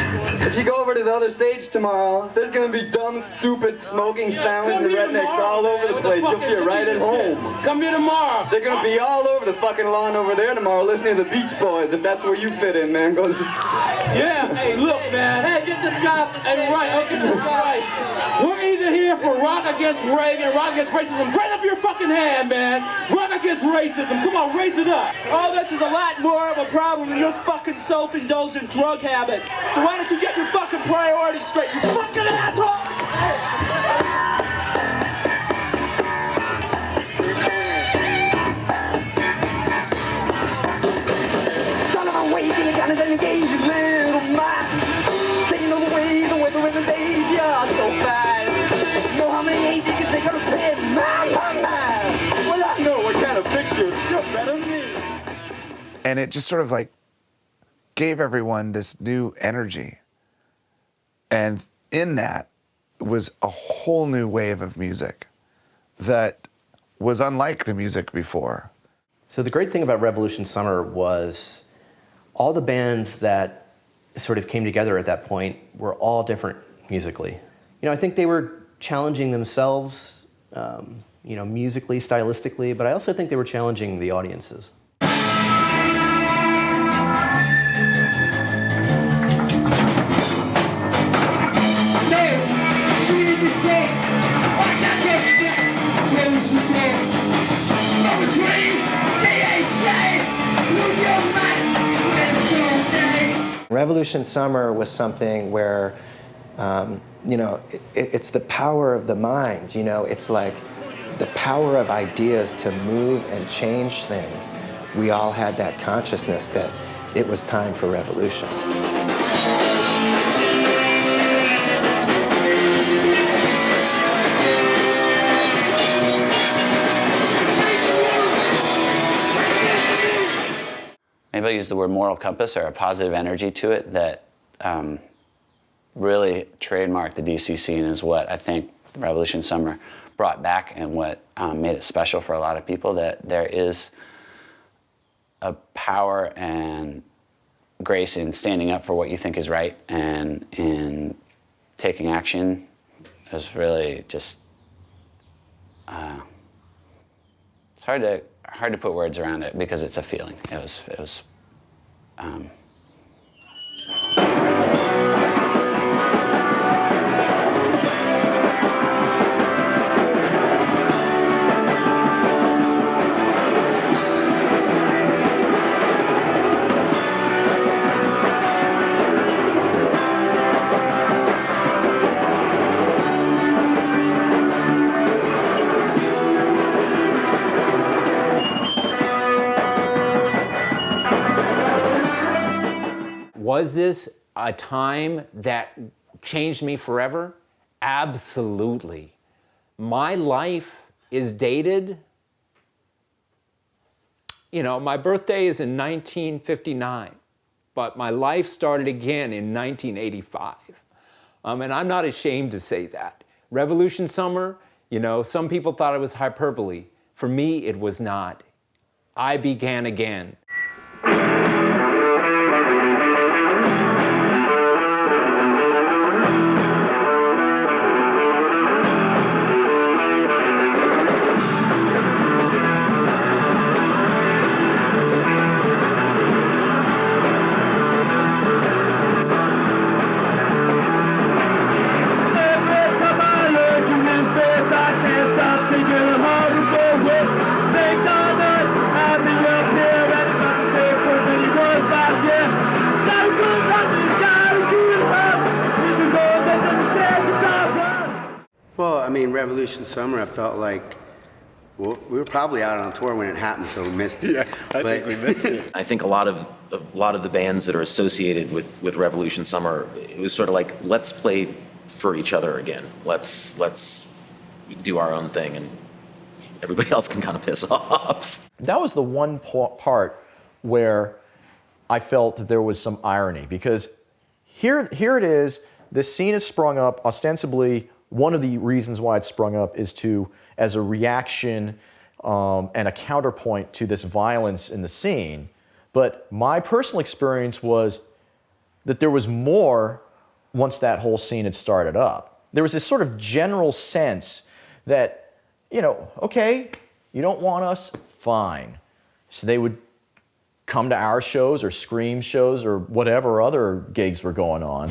if you go over to the other stage tomorrow, there's gonna be dumb, stupid, smoking sounds and rednecks all over the place. You'll feel right at home. Come here tomorrow. They're gonna be all over the fucking lawn over there tomorrow listening to the Beach Boys, if that's where you fit in, man. Yeah, hey, look, man. Hey, get this guy. Hey, right, get this guy right. We're either here for rock against Reagan, rock against racism. Raise up your fucking hand, man. Rock against racism. Come on, raise it up. All this is a lot more of a problem than your fucking self-indulgent drug habit. So why don't you get your fucking priorities straight, you fucking asshole! Son of a wave, you gotta engage his little mind. Taking all the way, the weather and the days, yeah, so fast. Know how many ages you think I'll spend? My. Well, I know what kind of pictures. You're better than me. And it just sort of gave everyone this new energy. And in that was a whole new wave of music that was unlike the music before. So the great thing about Revolution Summer was all the bands that sort of came together at that point were all different musically. You know, I think they were challenging themselves, musically, stylistically, but I also think they were challenging the audiences. Revolution Summer was something where, it's the power of the mind, it's like the power of ideas to move and change things. We all had that consciousness that it was time for revolution. Maybe I'll use the word moral compass, or a positive energy to it that really trademarked the DC scene, is what I think Revolution Summer brought back, and what made it special for a lot of people, that there is a power and grace in standing up for what you think is right, and in taking action. Is really just, it's hard to put words around it because it's a feeling. It was Was this a time that changed me forever? Absolutely. My life is dated. My birthday is in 1959, but my life started again in 1985. And I'm not ashamed to say that. Revolution Summer, some people thought it was hyperbole. For me, it was not. I began again. Revolution Summer, I felt like, we were probably out on tour when it happened, so we missed it. Yeah, I think we missed it. I think a lot of the bands that are associated with Revolution Summer, it was sort of like, let's play for each other again. Let's do our own thing, and everybody else can kind of piss off. That was the one part where I felt that there was some irony, because here it is, this scene has sprung up. Ostensibly, one of the reasons why it sprung up is as a reaction and a counterpoint to this violence in the scene. But my personal experience was that there was more once that whole scene had started up. There was this sort of general sense that, okay, you don't want us? Fine. So they would come to our shows or Scream shows or whatever other gigs were going on.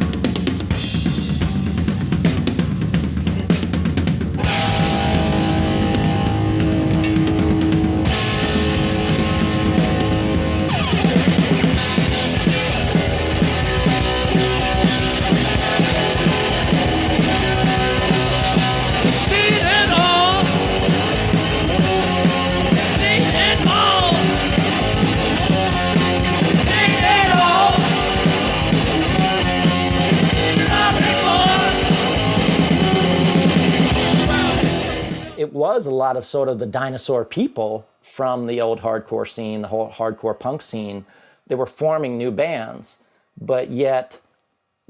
Was a lot of sort of the dinosaur people from the old hardcore scene, the whole hardcore punk scene. They were forming new bands, but yet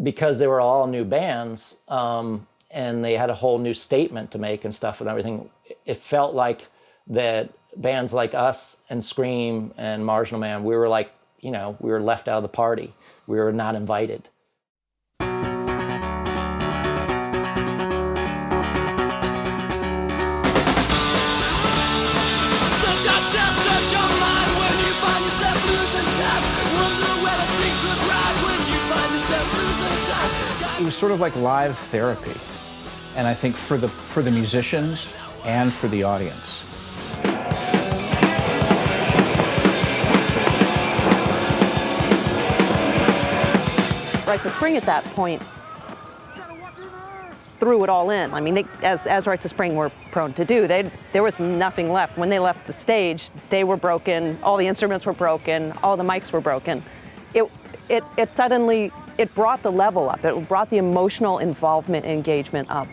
because they were all new bands, and they had a whole new statement to make and stuff and everything, it felt like that bands like us and Scream and Marginal Man, we were like, we were left out of the party. We were not invited. It was sort of like live therapy, and I think for the musicians and for the audience. Rites of Spring at that point threw it all in. I mean, as Rites of Spring were prone to do, there was nothing left. When they left the stage, they were broken, all the instruments were broken, all the mics were broken. It suddenly, it brought the level up. It brought the emotional involvement and engagement up.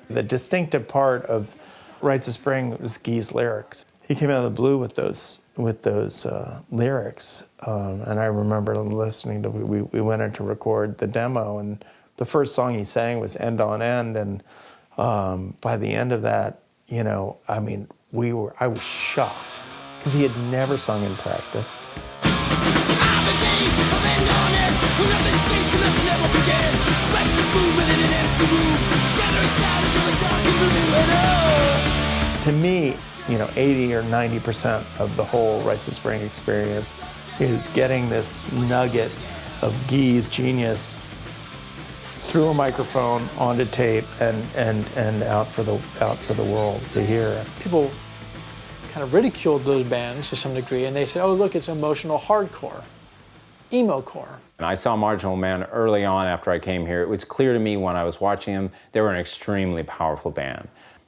The distinctive part of Rites of Spring was Guy's lyrics. He came out of the blue with those lyrics, and I remember listening to. We went in to record the demo, and the first song he sang was "End on End," and by the end of that, I mean, I was shocked because he had never sung in practice. To me, 80 or 90% of the whole Rites of Spring experience is getting this nugget of Guy's genius through a microphone onto tape and out for the world to hear. People kind of ridiculed those bands to some degree, and they said, "Oh, look, it's emotional hardcore, emo-core." And I saw Marginal Man early on after I came here. It was clear to me when I was watching them, they were an extremely powerful band.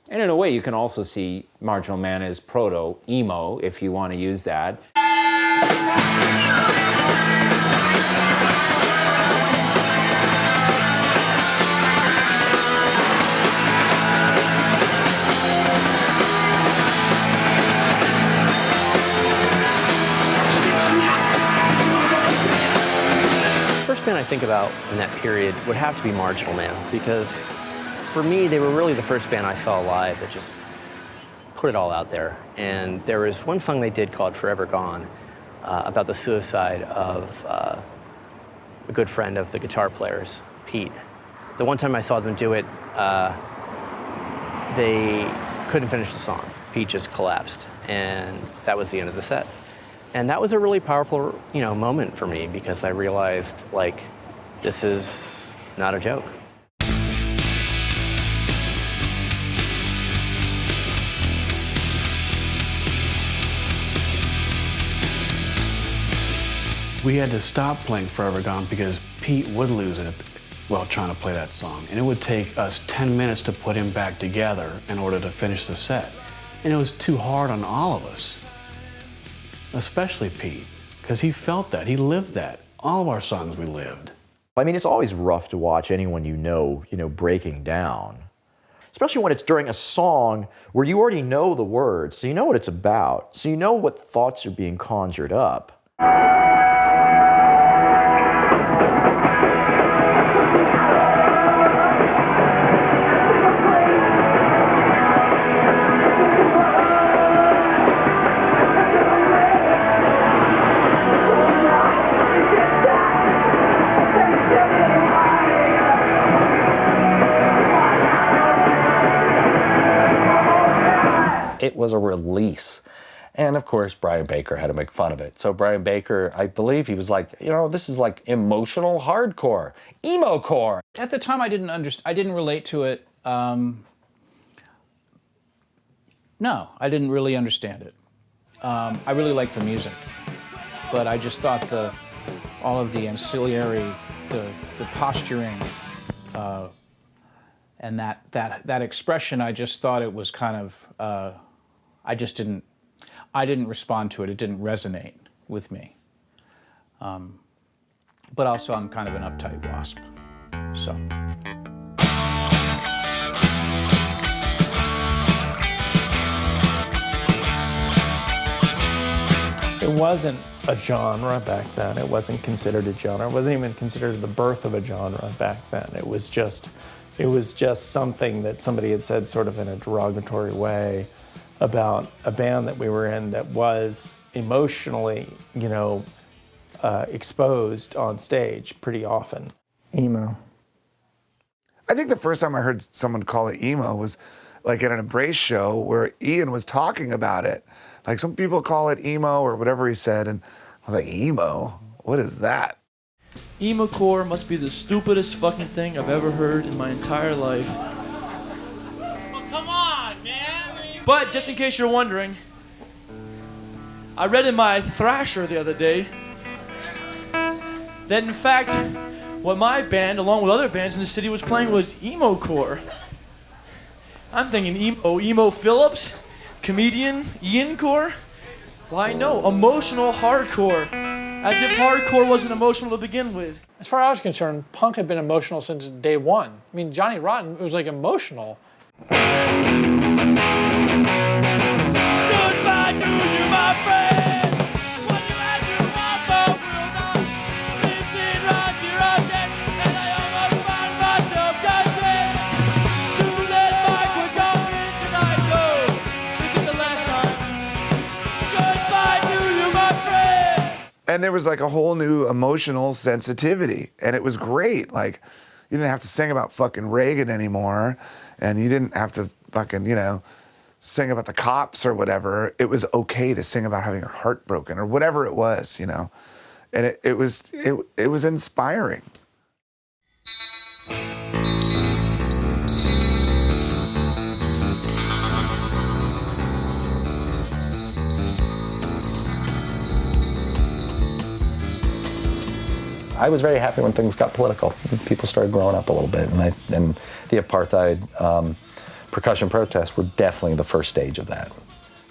And in a way, you can also see Marginal Man as proto-emo, if you want to use that. First band I think about in that period would have to be Marginal Man, because for me, they were really the first band I saw live that just put it all out there. And there was one song they did called Forever Gone about the suicide of a good friend of the guitar players, Pete. The one time I saw them do it, they couldn't finish the song. Pete just collapsed, and that was the end of the set. And that was a really powerful, moment for me, because I realized, this is not a joke. We had to stop playing Forever Gone because Pete would lose it while trying to play that song. And it would take us 10 minutes to put him back together in order to finish the set. And it was too hard on all of us, especially Pete, because he felt that, he lived that. All of our songs we lived. I mean, it's always rough to watch anyone breaking down, especially when it's during a song where you already know the words, so you know what it's about, so you know what thoughts are being conjured up. It was a release. And of course, Brian Baker had to make fun of it. So Brian Baker, I believe he was like, this is like emotional hardcore, emo-core. At the time, I didn't relate to it. No, I didn't really understand it. I really liked the music, but I just thought all of the ancillary, the posturing, and that expression, I just thought it was kind of, I didn't respond to it. It didn't resonate with me. But also, I'm kind of an uptight wasp, so. It wasn't a genre back then. It wasn't considered a genre. It wasn't even considered the birth of a genre back then. It was just something that somebody had said sort of in a derogatory way about a band that we were in that was emotionally, exposed on stage pretty often. Emo. I think the first time I heard someone call it emo was like at an Embrace show where Ian was talking about it. Like some people call it emo or whatever he said, and I was like, emo? What is that? Emo core must be the stupidest fucking thing I've ever heard in my entire life. Well, come on, man. But just in case you're wondering, I read in my Thrasher the other day that in fact, what my band, along with other bands in the city, was playing was emo core. I'm thinking emo Phillips, comedian Ian core. Why no, emotional hardcore. As if hardcore wasn't emotional to begin with. As far as I was concerned, punk had been emotional since day one. I mean, Johnny Rotten was like emotional. Goodbye to you, my friend. And there was like a whole new emotional sensitivity, and it was great. Like, you didn't have to sing about fucking Reagan anymore, and you didn't have to fucking, sing about the cops or whatever. It was okay to sing about having your heart broken or whatever it was, And it was inspiring. I was very happy when things got political. People started growing up a little bit, and the apartheid percussion protests were definitely the first stage of that.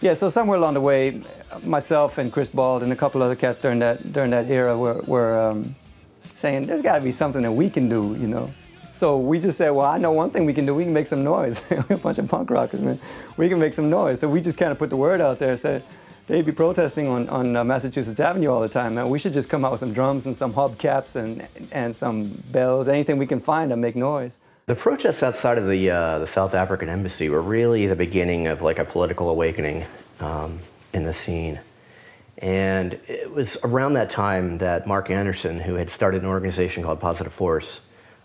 Yeah, so somewhere along the way, myself and Chris Bald and a couple other cats during that era were saying, there's got to be something that we can do, So we just said, well, I know one thing we can do. We can make some noise. We're a bunch of punk rockers, man. We can make some noise. So we just kind of put the word out there and said, they'd be protesting on Massachusetts Avenue all the time, man. We should just come out with some drums and some hubcaps and some bells, anything we can find to make noise. The protests outside of the South African embassy were really the beginning of like a political awakening in the scene. And it was around that time that Mark Anderson, who had started an organization called Positive Force,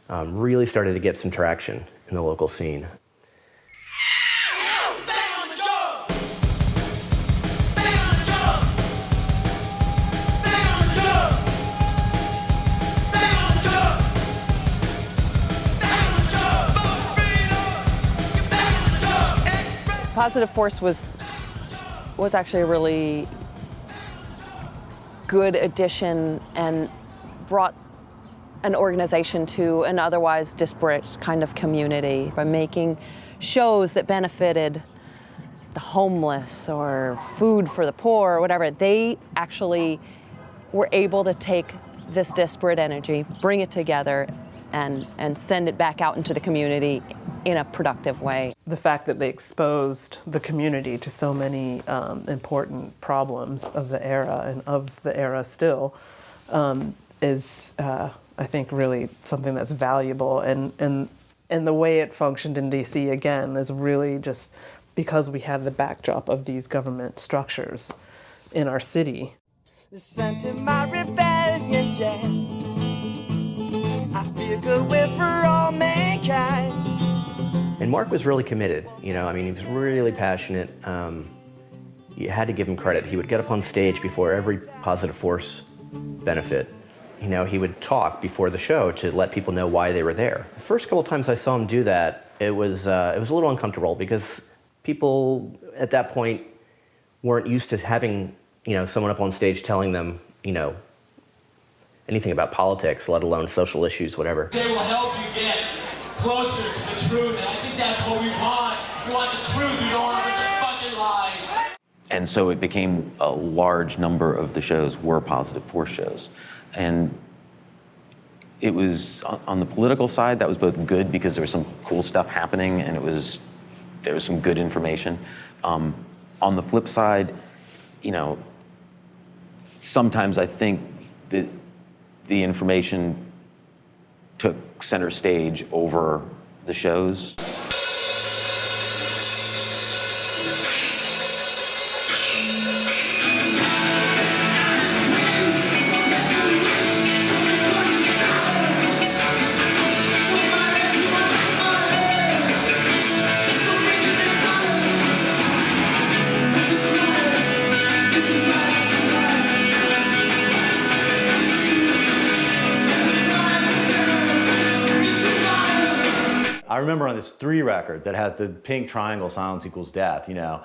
really started to get some traction in the local scene. Positive Force was actually a really good addition and brought an organization to an otherwise disparate kind of community by making shows that benefited the homeless or food for the poor or whatever. They actually were able to take this disparate energy, bring it together, and send it back out into the community in a productive way. The fact that they exposed the community to so many important problems of the era and of the era still is, I think, really something that's valuable. And the way it functioned in DC, again, is really just because we had the backdrop of these government structures in our city. Listen to my rebellion chant. I feel goodwill for all mankind. And Mark was really committed, he was really passionate. You had to give him credit. He would get up on stage before every Positive Force benefit. He would talk before the show to let people know why they were there. The first couple times I saw him do that, it was a little uncomfortable because people at that point weren't used to having, someone up on stage telling them, anything about politics, let alone social issues, whatever. They will help you get closer to the truth, and I think that's what we want. We want the truth, we don't want a bunch of fucking lies. And so it became a large number of the shows were Positive Force shows. And it was, on the political side, that was both good because there was some cool stuff happening and there was some good information. On the flip side, sometimes I think that the information took center stage over the shows. I remember on this 3 record that has the pink triangle, silence equals death, you know,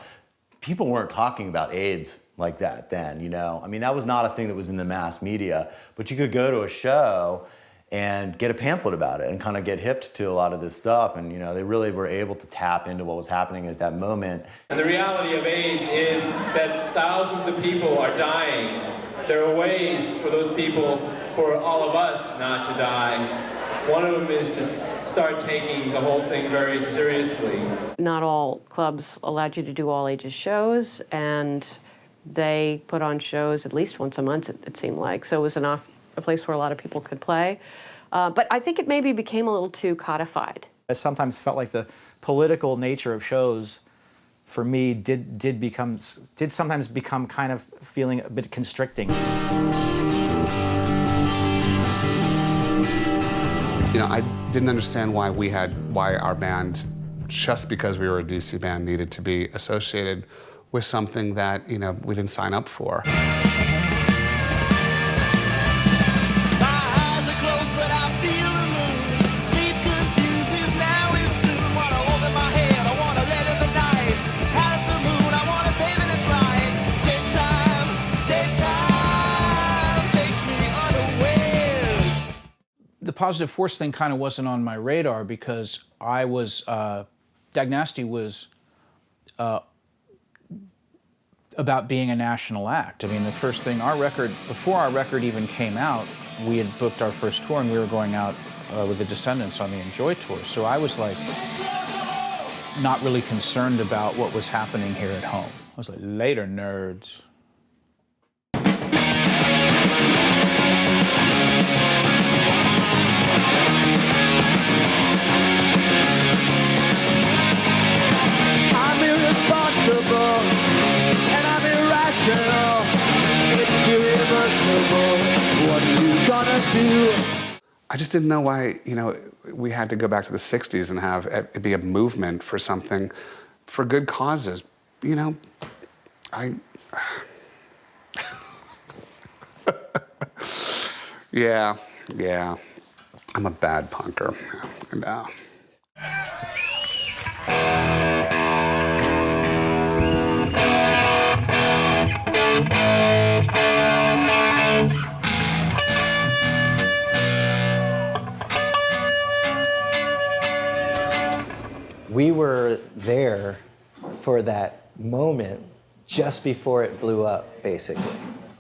people weren't talking about AIDS like that then, you know. I mean, that was not a thing that was in the mass media, but you could go to a show and get a pamphlet about it and kind of get hipped to a lot of this stuff. And, you know, they really were able to tap into what was happening at that moment. And the reality of AIDS is that thousands of people are dying. There are ways for those people, for all of us, not to die. One of them is to start taking the whole thing very seriously. Not all clubs allowed you to do all ages shows, and they put on shows at least once a month, it seemed like. So it was a place where a lot of people could play. But I think it maybe became a little too codified. I sometimes felt like the political nature of shows, for me, did sometimes become kind of feeling a bit constricting. You know, I didn't understand why our band, just because we were a DC band, needed to be associated with something that, you know, we didn't sign up for. The positive force thing kind of wasn't on my radar because I was, Dagnasty was about being a national act. I mean, the first thing, before our record even came out, we had booked our first tour and we were going out with the Descendants on the Enjoy tour. So I was like, not really concerned about what was happening here at home. I was like, later, nerds. And I'm irrational. It's irreversible. What are you gonna do? I just didn't know why, you know, we had to go back to the 60s and have it be a movement for something, for good causes. You know, yeah. I'm a bad punker. And, We were there for that moment just before it blew up, basically.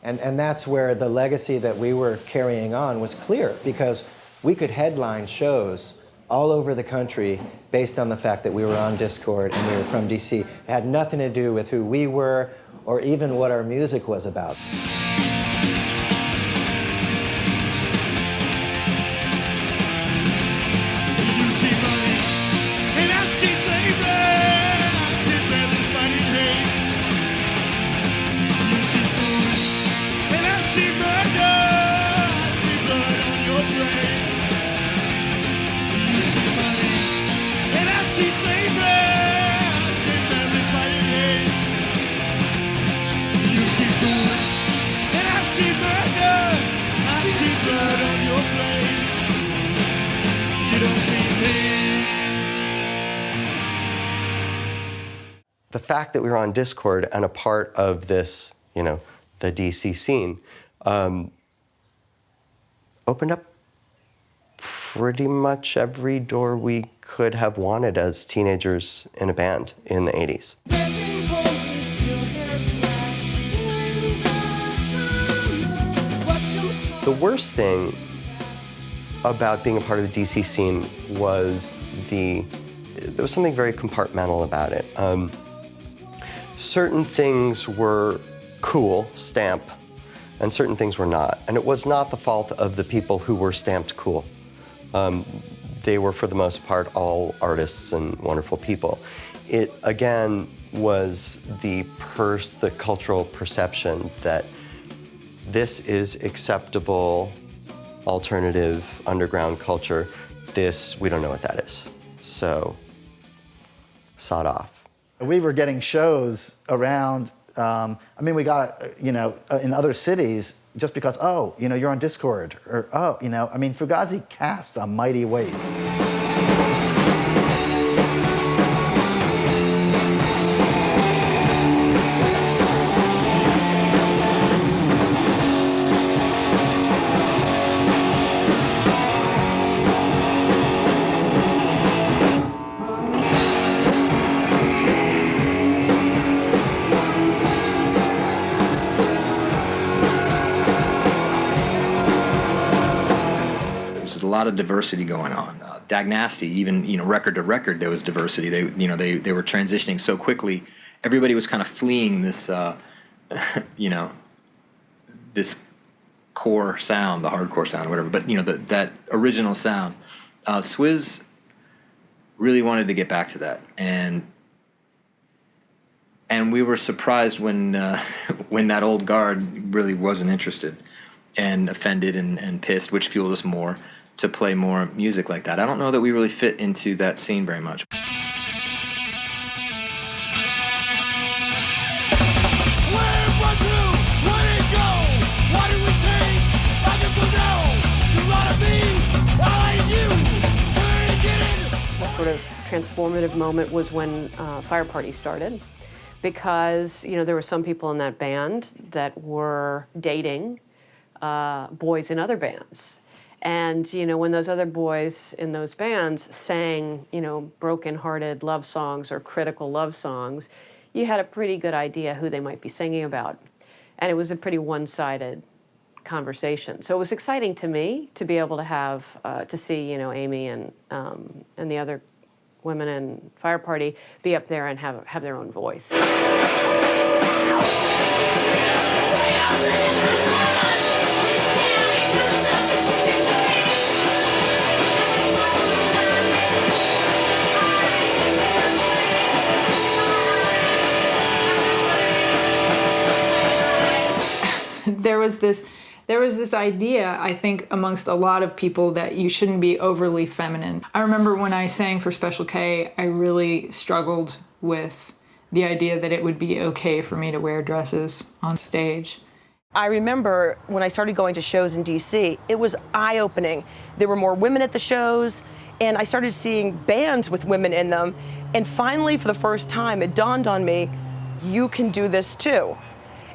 And that's where the legacy that we were carrying on was clear, because we could headline shows all over the country based on the fact that we were on Discord and we were from DC. It had nothing to do with who we were or even what our music was about. The fact that we were on Discord and a part of this, you know, the DC scene, opened up pretty much every door we could have wanted as teenagers in a band in the 80s. The worst thing about being a part of the DC scene was there was something very compartmental about it. Certain things were cool, stamp, and certain things were not. And it was not the fault of the people who were stamped cool. They were, for the most part, all artists and wonderful people. It, again, was the cultural perception that this is acceptable, alternative, underground culture. This, we don't know what that is. So, sod off. We were getting shows around, we got, in other cities just because, you're on Discord, or, Fugazi cast a mighty weight. A lot of diversity going on. Dag Nasty, even record to record, there was diversity. They were transitioning so quickly. Everybody was kind of fleeing this, this core sound, the hardcore sound, or whatever. But that original sound, Swizz really wanted to get back to that, and we were surprised when that old guard really wasn't interested and offended and pissed, which fueled us more to play more music like that. I don't know that we really fit into that scene very much. The sort of transformative moment was when Fire Party started, because there were some people in that band that were dating boys in other bands. And, when those other boys in those bands sang, broken-hearted love songs or critical love songs, you had a pretty good idea who they might be singing about. And it was a pretty one-sided conversation. So it was exciting to me to be able to have, to see, Amy and the other women in Fire Party be up there and have their own voice. There was this idea, I think, amongst a lot of people that you shouldn't be overly feminine. I remember when I sang for Special K, I really struggled with the idea that it would be okay for me to wear dresses on stage. I remember when I started going to shows in DC, it was eye-opening. There were more women at the shows, and I started seeing bands with women in them. And finally, for the first time, it dawned on me, you can do this too.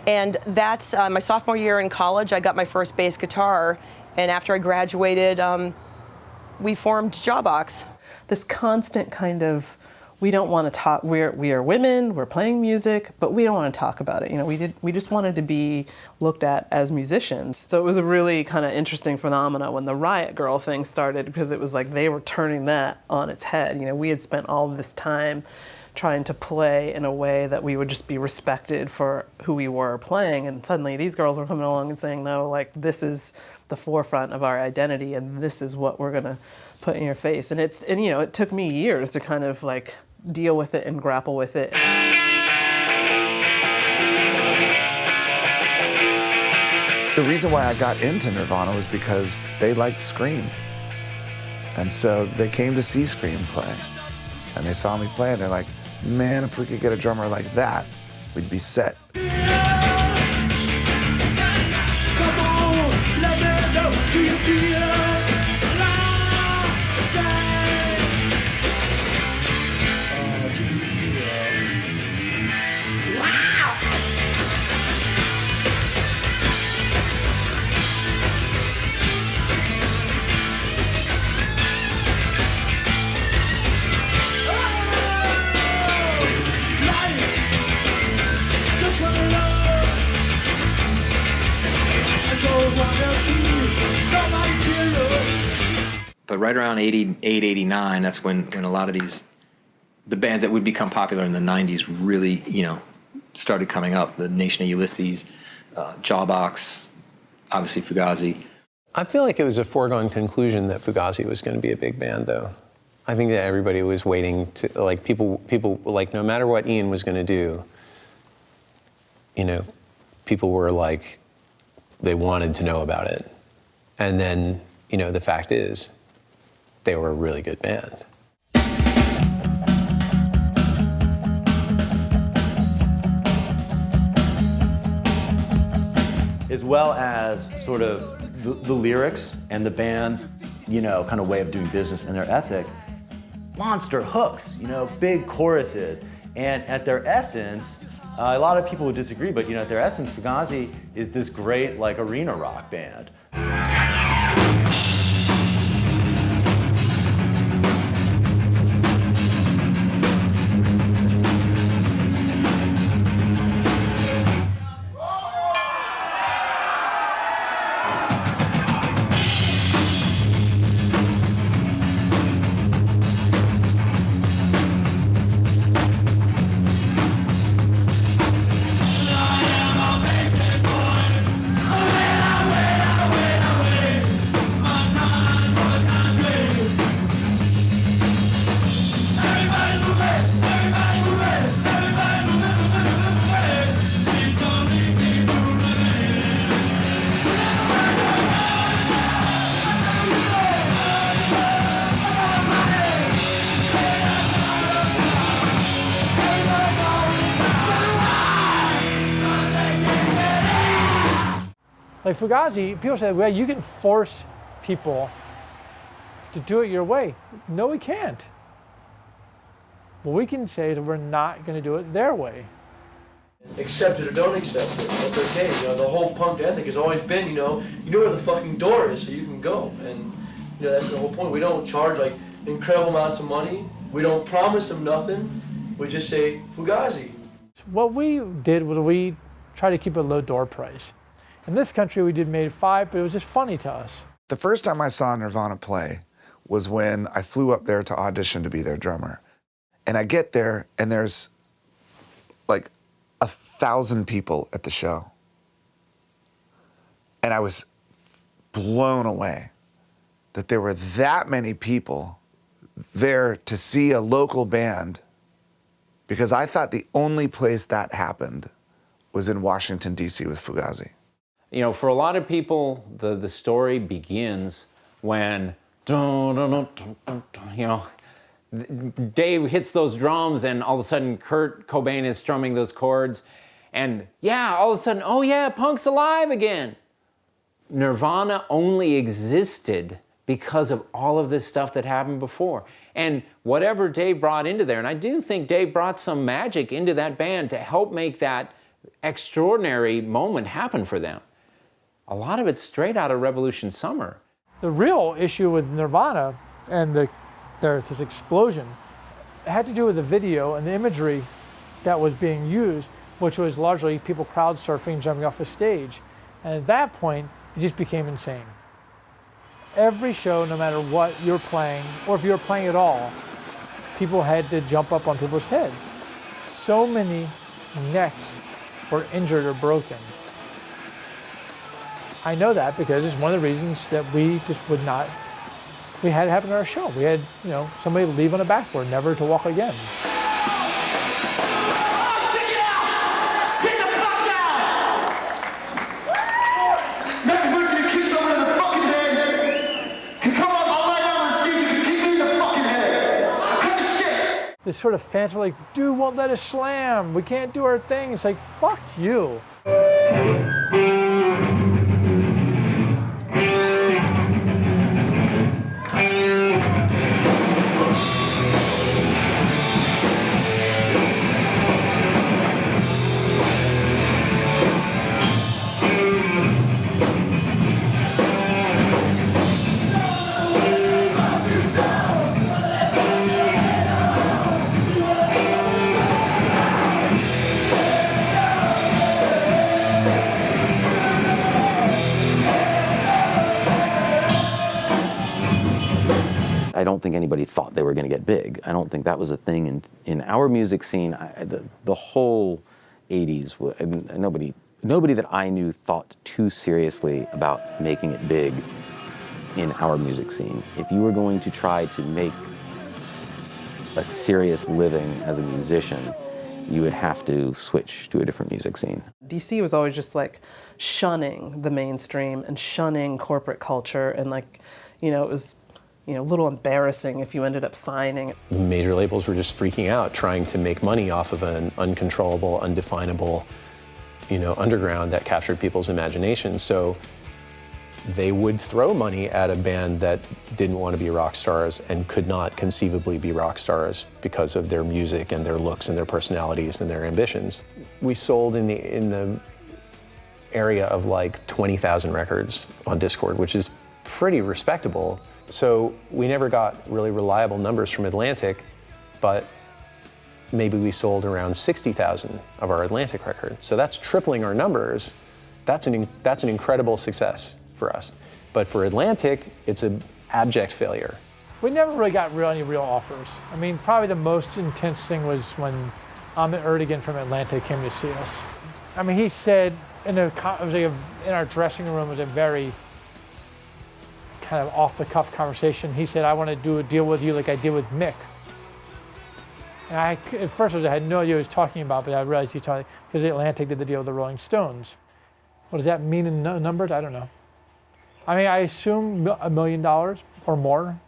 And that's my sophomore year in college. I got my first bass guitar, and after I graduated, we formed Jawbox. This constant kind of, we don't want to talk, we are women, we're playing music, but we don't want to talk about it. We just wanted to be looked at as musicians. So it was a really kind of interesting phenomena when the Riot Girl thing started, because it was like they were turning that on its head. We had spent all this time trying to play in a way that we would just be respected for who we were playing, and suddenly these girls were coming along and saying, no, like, this is the forefront of our identity and this is what we're gonna put in your face. And it took me years to kind of like deal with it and grapple with it. The reason why I got into Nirvana was because they liked Scream. And so they came to see Scream play. And they saw me play and they're like, man, if we could get a drummer like that, we'd be set. Come on, let me know, do you feel But right around 88, 89, that's when a lot of the bands that would become popular in the 90s really, started coming up. The Nation of Ulysses, Jawbox, obviously Fugazi. I feel like it was a foregone conclusion that Fugazi was going to be a big band, though. I think that everybody was waiting to, like, people, like, no matter what Ian was going to do, you know, people were like, they wanted to know about it. And then, you know, the fact is, they were a really good band. As well as sort of the lyrics and the band's, you know, kind of way of doing business and their ethic. Monster hooks, you know, big choruses. And at their essence, a lot of people would disagree, but, you know, at their essence, Fugazi is this great, like, arena rock band. Like Fugazi, people say, well, you can force people to do it your way. No, we can't. What we can say is we're not going to do it their way. Accept it or don't accept it. That's okay. You know, the whole punk ethic has always been, you know where the fucking door is, so you can go. And you know, that's the whole point. We don't charge like incredible amounts of money. We don't promise them nothing. We just say Fugazi. What we did was we tried to keep a low door price. In this country, we did made 5, but it was just funny to us. The first time I saw Nirvana play was when I flew up there to audition to be their drummer. And I get there, and there's like 1,000 people at the show. And I was blown away that there were that many people there to see a local band, because I thought the only place that happened was in Washington, D.C. with Fugazi. You know, for a lot of people, the story begins when, you know, Dave hits those drums and all of a sudden Kurt Cobain is strumming those chords and yeah, all of a sudden, oh yeah, punk's alive again. Nirvana only existed because of all of this stuff that happened before. And whatever Dave brought into there, and I do think Dave brought some magic into that band to help make that extraordinary moment happen for them. A lot of it's straight out of Revolution Summer. The real issue with Nirvana and this explosion had to do with the video and the imagery that was being used, which was largely people crowd surfing, jumping off a stage. And at that point, it just became insane. Every show, no matter what you're playing, or if you're playing at all, people had to jump up on people's heads. So many necks were injured or broken. I know that because it's one of the reasons that we just would not, we had it happen at our show. We had, you know, somebody leave on a backboard, never to walk again. This sort of fans were like, dude won't let us slam. We can't do our thing. It's like, fuck you. I don't think anybody thought they were going to get big. I don't think that was a thing in our music scene. The whole 80s, nobody nobody that I knew thought too seriously about making it big in our music scene. If you were going to try to make a serious living as a musician, you would have to switch to a different music scene. DC was always just like shunning the mainstream and shunning corporate culture, and like, it was, a little embarrassing if you ended up signing. Major labels were just freaking out, trying to make money off of an uncontrollable, undefinable, underground that captured people's imagination. So they would throw money at a band that didn't want to be rock stars and could not conceivably be rock stars because of their music and their looks and their personalities and their ambitions. We sold in the area of like 20,000 records on Discord, which is pretty respectable. So we never got really reliable numbers from Atlantic, but maybe we sold around 60,000 of our Atlantic records. So that's tripling our numbers. That's an incredible success for us. But for Atlantic, it's an abject failure. We never really got any real offers. I mean, probably the most intense thing was when Ahmet Erdogan from Atlantic came to see us. I mean, he said, in our dressing room, it was a very kind of off-the-cuff conversation. He said, I want to do a deal with you like I did with Mick. And at first I had no idea what he was talking about, but I realized he was talking, because Atlantic did the deal with the Rolling Stones. What does that mean in numbers? I don't know. I mean, I assume $1 million or more.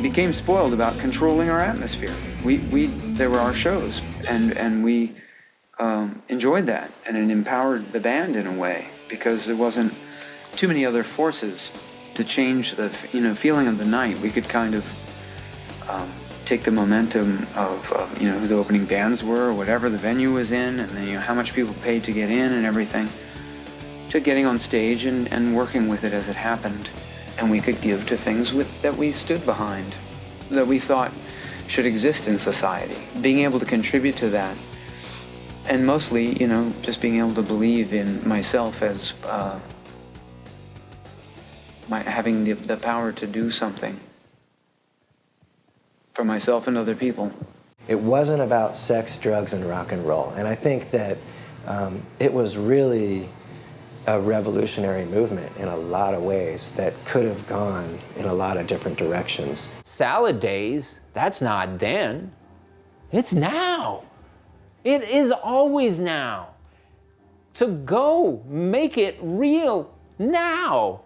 Became spoiled about controlling our atmosphere. They were our shows, and we enjoyed that, and it empowered the band in a way, because there wasn't too many other forces to change the feeling of the night. We could kind of take the momentum of who the opening bands were, or whatever the venue was in, and then how much people paid to get in and everything, to getting on stage and working with it as it happened. And we could give to things that we stood behind, that we thought should exist in society. Being able to contribute to that, and mostly, just being able to believe in myself as having the power to do something for myself and other people. It wasn't about sex, drugs, and rock and roll. And I think that it was really a revolutionary movement in a lot of ways that could have gone in a lot of different directions. Salad days, that's not then. It's now. It is always now. To go make it real now.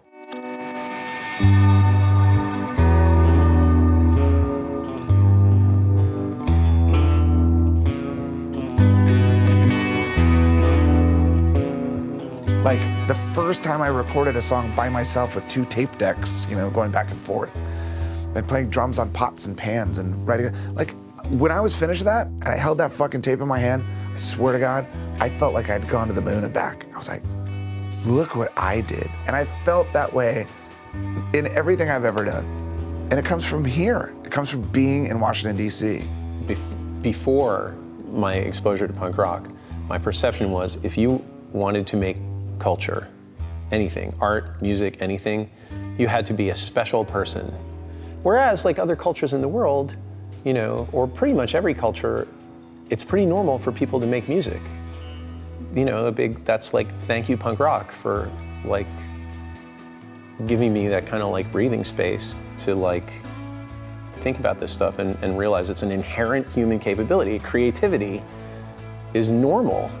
Like, the first time I recorded a song by myself with 2 tape decks, going back and forth, and playing drums on pots and pans and writing, like, when I was finished with that, and I held that fucking tape in my hand, I swear to God, I felt like I'd gone to the moon and back. I was like, look what I did. And I felt that way in everything I've ever done. And it comes from here. It comes from being in Washington, D.C. Before my exposure to punk rock, my perception was if you wanted to make culture, anything, art, music, anything, you had to be a special person. Whereas like other cultures in the world, or pretty much every culture, it's pretty normal for people to make music. That's like, thank you punk rock for like giving me that kind of like breathing space to like think about this stuff and realize it's an inherent human capability. Creativity is normal.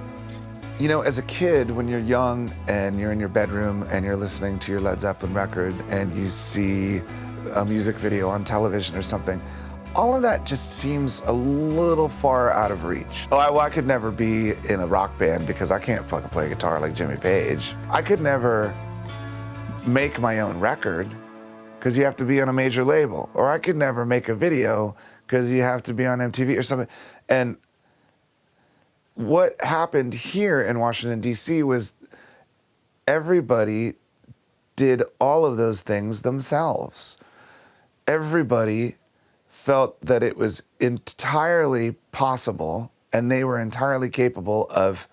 As a kid, when you're young and you're in your bedroom and you're listening to your Led Zeppelin record and you see a music video on television or something, all of that just seems a little far out of reach. I could never be in a rock band because I can't fucking play guitar like Jimmy Page. I could never make my own record because you have to be on a major label. Or I could never make a video because you have to be on MTV or something. And what happened here in Washington, D.C. was everybody did all of those things themselves. Everybody felt that it was entirely possible and they were entirely capable of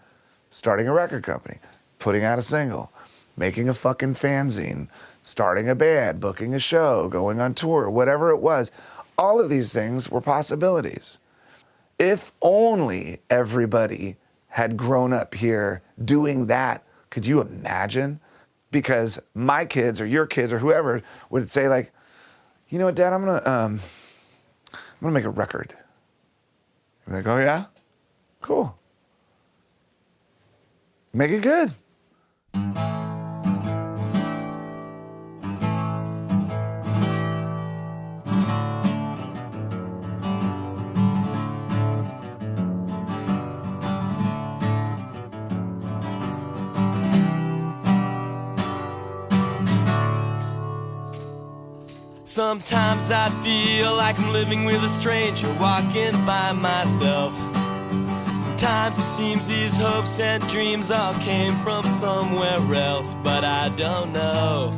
starting a record company, putting out a single, making a fucking fanzine, starting a band, booking a show, going on tour, whatever it was. All of these things were possibilities. If only everybody had grown up here doing that, could you imagine? Because my kids or your kids or whoever would say like, you know what, Dad, I'm gonna make a record. And they go, oh yeah? Cool. Make it good. Sometimes I feel like I'm living with a stranger, walking by myself. Sometimes it seems these hopes and dreams all came from somewhere else, but I don't know.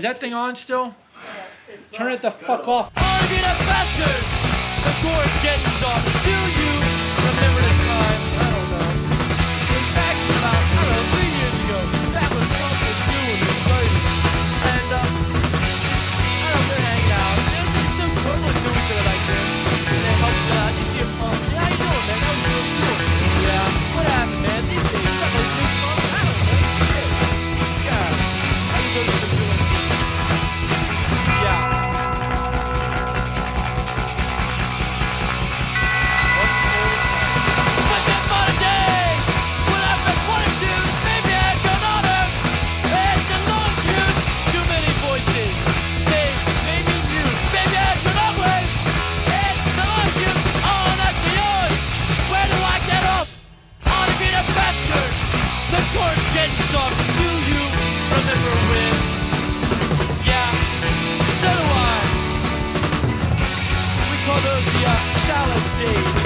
that thing on still? Turn it the fuck off. Organized bastards! The chorus getting soft. Do you remember the time? I don't know. In fact, about, 3 years ago, that was something to do with the lady. And, we're hanging out. There's some cool ones doing each other like this. And they help you out. You see a pump. Yeah, how you doing, man? That was really cool. Yeah. What happened, man? These days, you got those big pumps? I don't know. Shit. Yeah. How you doing with the feeling? Yeah. Soft. Do you remember when? Yeah, so do I. We call those the salad days.